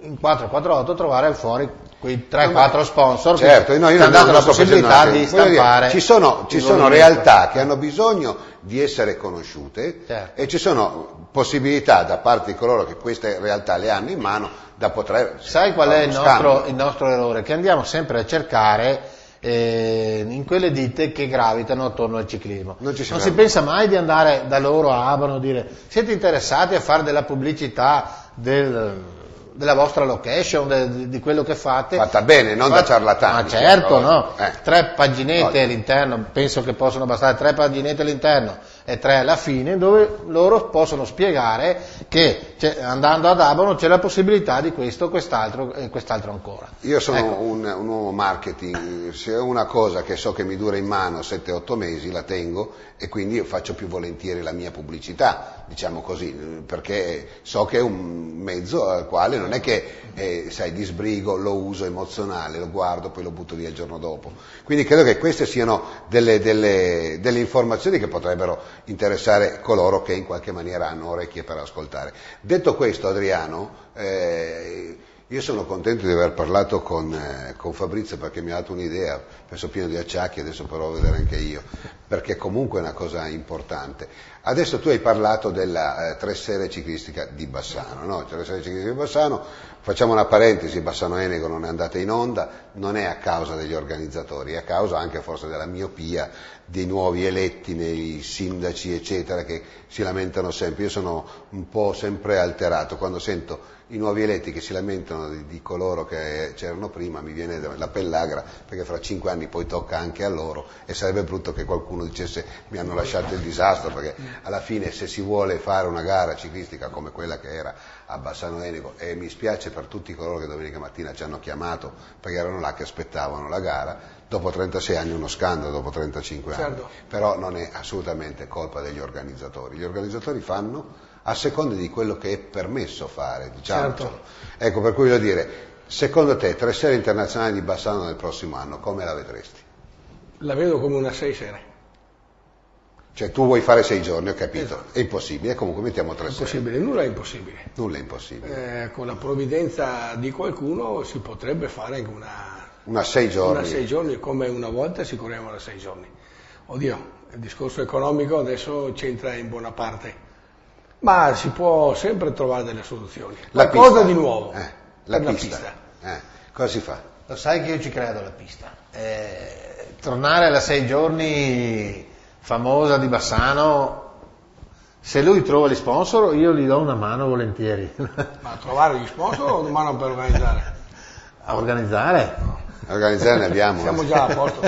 in 448 trovare fuori quei 3-4 sponsor
certo,
che
io
hanno dato la possibilità di stampare.
Ci sono realtà che hanno bisogno di essere conosciute,
certo,
e ci sono possibilità da parte di coloro che queste realtà le hanno in mano da poter...
Sai qual è il nostro errore? Che andiamo sempre a cercare in quelle ditte che gravitano attorno al ciclismo. Non si pensa mai di andare da loro a Abano e dire: siete interessati a fare della pubblicità della vostra location, di quello che fate?
Fatta bene, non da ciarlatani.
Ma certo, no. 3 paginette all'interno, penso che possono bastare 3 paginette all'interno e 3 alla fine, dove loro possono spiegare che andando ad Abano c'è la possibilità di questo, quest'altro e quest'altro ancora.
Io sono un uomo marketing, se è una cosa che so che mi dura in mano 7-8 mesi la tengo, e quindi faccio più volentieri la mia pubblicità, diciamo così, perché so che è un mezzo al quale non è che sai, di sbrigo lo uso emozionale, lo guardo, poi lo butto via il giorno dopo. Quindi credo che queste siano delle informazioni che potrebbero interessare coloro che in qualche maniera hanno orecchie per ascoltare. Detto questo, Adriano, io sono contento di aver parlato con Fabrizio, perché mi ha dato un'idea, penso pieno di acciacchi, adesso però devo vedere anche io, perché comunque è una cosa importante. Adesso tu hai parlato della 3 Sere ciclistica di Bassano, no? 3 Sere ciclistica di Bassano, facciamo una parentesi: Bassano Enego non è andata in onda, non è a causa degli organizzatori, è a causa anche forse della miopia dei nuovi eletti, nei sindaci eccetera, che si lamentano sempre. Io sono un po' sempre alterato quando sento i nuovi eletti che si lamentano di coloro che c'erano prima, mi viene la pellagra, perché fra 5 anni poi tocca anche a loro, e sarebbe brutto che qualcuno dicesse: mi hanno lasciato il disastro, perché alla fine, se si vuole fare una gara ciclistica come quella che era a Bassano Enego, e mi spiace per tutti coloro che domenica mattina ci hanno chiamato perché erano là che aspettavano la gara, dopo 36 anni uno scandalo, dopo 35 anni, però non è assolutamente colpa degli organizzatori. Gli organizzatori fanno a seconda di quello che è permesso fare, diciamo.
Certo.
Ecco, per cui voglio dire, secondo te 3 Sere internazionali di Bassano nel prossimo anno, come la vedresti?
La vedo come una 6 sere.
Cioè tu vuoi fare 6 giorni, ho capito,
esatto.
È impossibile, comunque mettiamo 3 sere.
Impossibile, nulla è impossibile.
Nulla è impossibile.
Con la provvidenza di qualcuno si potrebbe fare anche
una 6 giorni.
Una 6 giorni, come una volta si correva da 6 giorni. Oddio, il discorso economico adesso c'entra in buona parte. Ma si può sempre trovare delle soluzioni. Qualcosa di nuovo.
La pista. Cosa si fa?
Lo sai che io ci credo alla pista. Tornare alla 6 giorni famosa di Bassano, se lui trova gli sponsor, io gli do una mano volentieri.
Ma trovare gli sponsor o una mano per organizzare?
A organizzare?
No.
Organizzare ne abbiamo.
Siamo già a posto.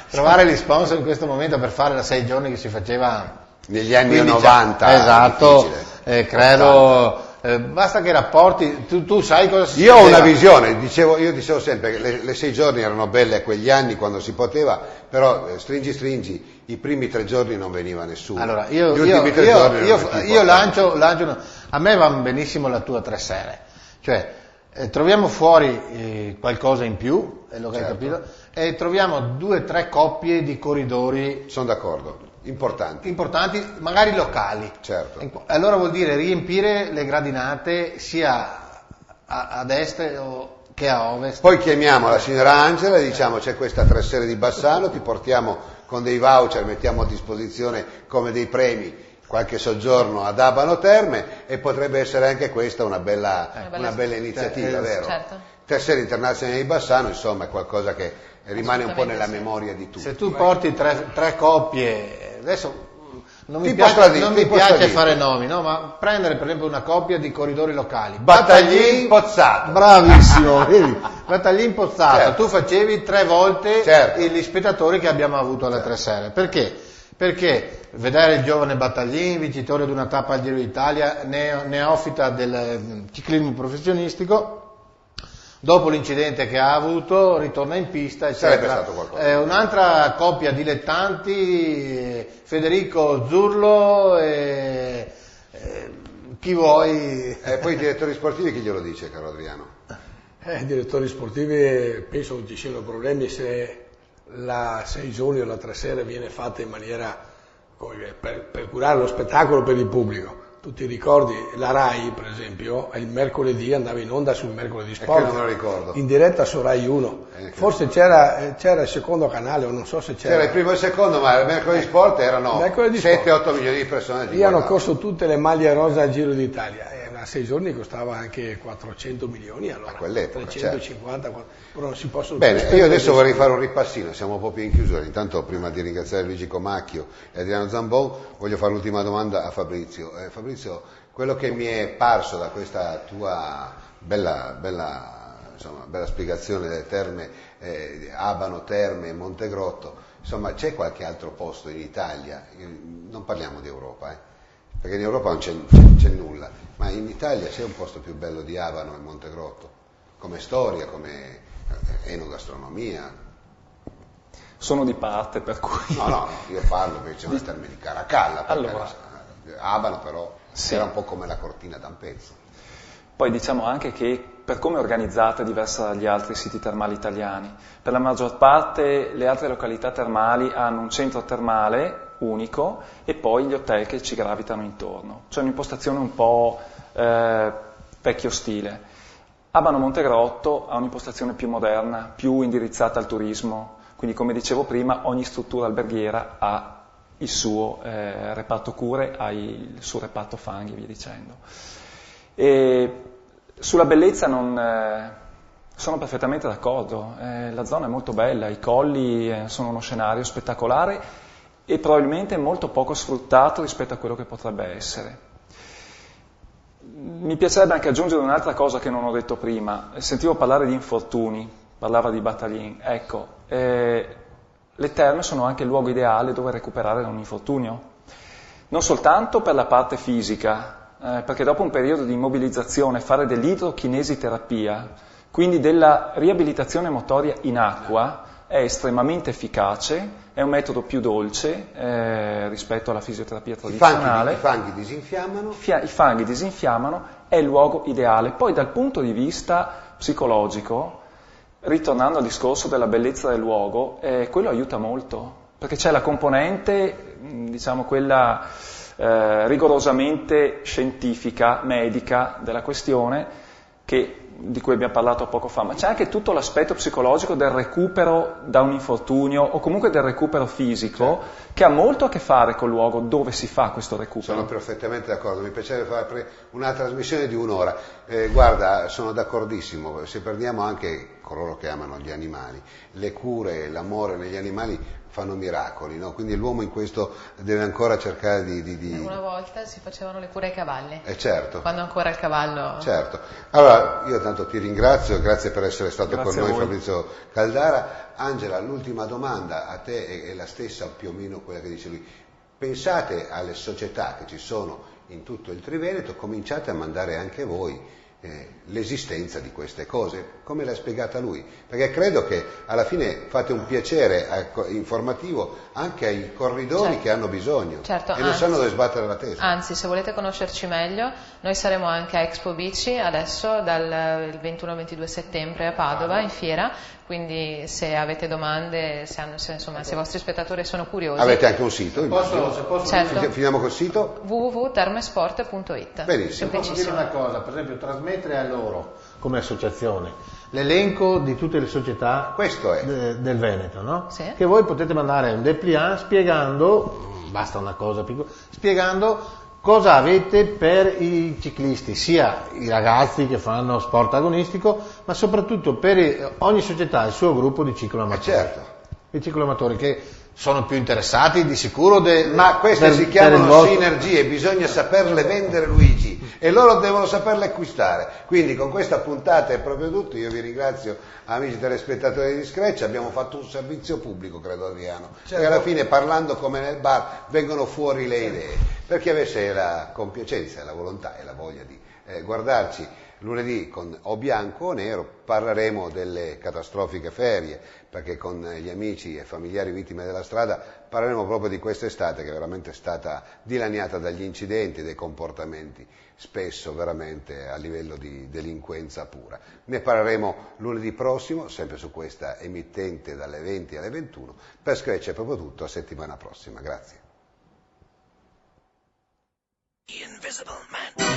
Trovare gli sponsor in questo momento per fare la 6 giorni che si faceva
negli anni 90,
esatto, credo, basta che rapporti, tu sai cosa si
Io ho una visione, io dicevo sempre che le 6 giorni erano belle a quegli anni quando si poteva, però stringi, i primi 3 giorni non veniva nessuno.
Allora, io lancio a me va benissimo la tua 3 Sere, cioè troviamo fuori qualcosa in più, è lo che hai capito, e troviamo 2-3 coppie di corridori.
Sono d'accordo. Importanti,
magari locali.
Certo.
Allora vuol dire riempire le gradinate sia ad est che a ovest.
Poi chiamiamo la signora Angela e diciamo: c'è questa 3 Sere di Bassano, ti portiamo con dei voucher, mettiamo a disposizione come dei premi qualche soggiorno ad Abano Terme, e potrebbe essere anche questa una bella iniziativa, vero?
Certo.
3 Sere internazionali di Bassano, insomma, è qualcosa che rimane un po' nella memoria di tutti.
Se tu porti 3 coppie, adesso non mi piace fare nomi, no? Ma prendere per esempio una coppia di corridori locali.
Battaglin Pozzato.
Bravissimo, vedi? Battaglin Pozzato, certo. Tu facevi 3 volte
certo.
Gli spettatori che abbiamo avuto alle 3 Sere. Perché? Perché vedere il giovane Battaglin, vincitore di una tappa al Giro d'Italia, neofita del ciclismo professionistico, dopo l'incidente che ha avuto ritorna in pista, eccetera. Un'altra coppia dilettanti, Federico Zurlo e chi vuoi.
Poi i direttori sportivi chi glielo dice, caro Adriano?
I direttori sportivi penso che ci siano problemi se la 6 giorni o la 3 Sere viene fatta in maniera per curare lo spettacolo per il pubblico. tu ti ricordi, la Rai per esempio, il mercoledì andava in onda sul mercoledì sport,
non me lo ricordo.
in diretta su Rai 1, forse c'era il secondo canale o non so se c'era
il primo e il secondo, ma il mercoledì sport erano 7-8 milioni di persone.
Lì hanno corso tutte le maglie rosa al Giro d'Italia, a 6 giorni costava anche 400 milioni, allora 350, certo. Però non si possono.
Bene, io adesso vorrei fare un ripassino, siamo un po' più in chiusura. Intanto, prima di ringraziare Luigi Comacchio e Adriano Zambon, voglio fare l'ultima domanda a Fabrizio. Fabrizio, quello che mi è parso da questa tua bella spiegazione delle terme, Abano, Terme, Montegrotto, insomma, c'è qualche altro posto in Italia? Non parliamo di Europa, perché in Europa non c'è nulla, ma in Italia c'è un posto più bello di Abano e Montegrotto, come storia, come enogastronomia?
Sono di parte, per cui...
No, io parlo perché c'è una terme di Caracalla,
allora,
Abano però
sì,
era un po' come la Cortina d'Ampezzo.
Poi diciamo anche che per come è organizzata è diversa dagli altri siti termali italiani. Per la maggior parte le altre località termali hanno un centro termale unico e poi gli hotel che ci gravitano intorno. C'è un'impostazione un po' vecchio stile. Abano Montegrotto ha un'impostazione più moderna, più indirizzata al turismo, quindi come dicevo prima ogni struttura alberghiera ha il suo reparto cure, ha il suo reparto fanghi e via dicendo. E sulla bellezza sono perfettamente d'accordo, la zona è molto bella, i colli sono uno scenario spettacolare e probabilmente molto poco sfruttato rispetto a quello che potrebbe essere. Mi piacerebbe anche aggiungere un'altra cosa che non ho detto prima. Sentivo parlare di infortuni, parlava di Battaglin. Ecco, le terme sono anche il luogo ideale dove recuperare da un infortunio. Non soltanto per la parte fisica, perché dopo un periodo di immobilizzazione fare dell'idrochinesiterapia, quindi della riabilitazione motoria in acqua, è estremamente efficace, è un metodo più dolce rispetto alla fisioterapia tradizionale.
I fanghi disinfiammano.
I fanghi disinfiammano, è il luogo ideale. Poi dal punto di vista psicologico, ritornando al discorso della bellezza del luogo, quello aiuta molto, perché c'è la componente, diciamo quella rigorosamente scientifica, medica della questione, di cui abbiamo parlato poco fa, ma c'è anche tutto l'aspetto psicologico del recupero da un infortunio o comunque del recupero fisico, certo, che ha molto a che fare col luogo dove si fa questo recupero.
Sono perfettamente d'accordo, mi piacerebbe fare una trasmissione di un'ora. Guarda, sono d'accordissimo, se perdiamo anche coloro che amano gli animali, le cure e l'amore negli animali fanno miracoli, no? Quindi l'uomo in questo deve ancora cercare di...
Una volta si facevano le cure ai cavalli.
Certo.
Quando ancora il cavallo...
Certo. Allora, io tanto ti ringrazio, grazie per essere stato
grazie
con noi Fabrizio Caldara. Angela, l'ultima domanda a te è la stessa più o meno quella che dice lui. Pensate alle società che ci sono in tutto il Triveneto, cominciate a mandare anche voi l'esistenza di queste cose, come l'ha spiegata lui, perché credo che alla fine fate un piacere informativo anche ai corridori, certo, che hanno bisogno,
certo,
e non sanno dove sbattere la testa.
Anzi, se volete conoscerci meglio, noi saremo anche a Expo Bici adesso dal 21-22 settembre a Padova in fiera, quindi se avete domande, se i vostri spettatori sono curiosi.
Avete anche un sito?
Posso
certo.
Finiamo col sito?
www.termesport.it.
Benissimo.
Posso dire una cosa, per esempio trasmettere a loro come associazione l'elenco di tutte le società del Veneto, no?
Sì.
Che voi potete mandare un dépliant spiegando, basta una cosa piccola, spiegando cosa avete per i ciclisti, sia i ragazzi che fanno sport agonistico, ma soprattutto per ogni società il suo gruppo di cicloamatori.
Certo.
I cicloamatori che sono più interessati di sicuro
ma queste si chiamano sinergie, bisogna saperle vendere, Luigi, e loro devono saperle acquistare. Quindi con questa puntata è proprio tutto. Io vi ringrazio, amici telespettatori di Scratch, abbiamo fatto un servizio pubblico, credo, Adriano, certo, perché alla fine, parlando come nel bar, vengono fuori le idee, per chi avesse la compiacenza, la volontà e la voglia di guardarci lunedì con o bianco o nero. Parleremo delle catastrofiche ferie, perché con gli amici e familiari vittime della strada parleremo proprio di quest'estate, che è veramente stata dilaniata dagli incidenti, dei comportamenti spesso veramente a livello di delinquenza pura. Ne parleremo lunedì prossimo, sempre su questa emittente dalle 20 alle 21. Per Scratch è proprio tutto, a settimana prossima. Grazie.
The Invisible Man.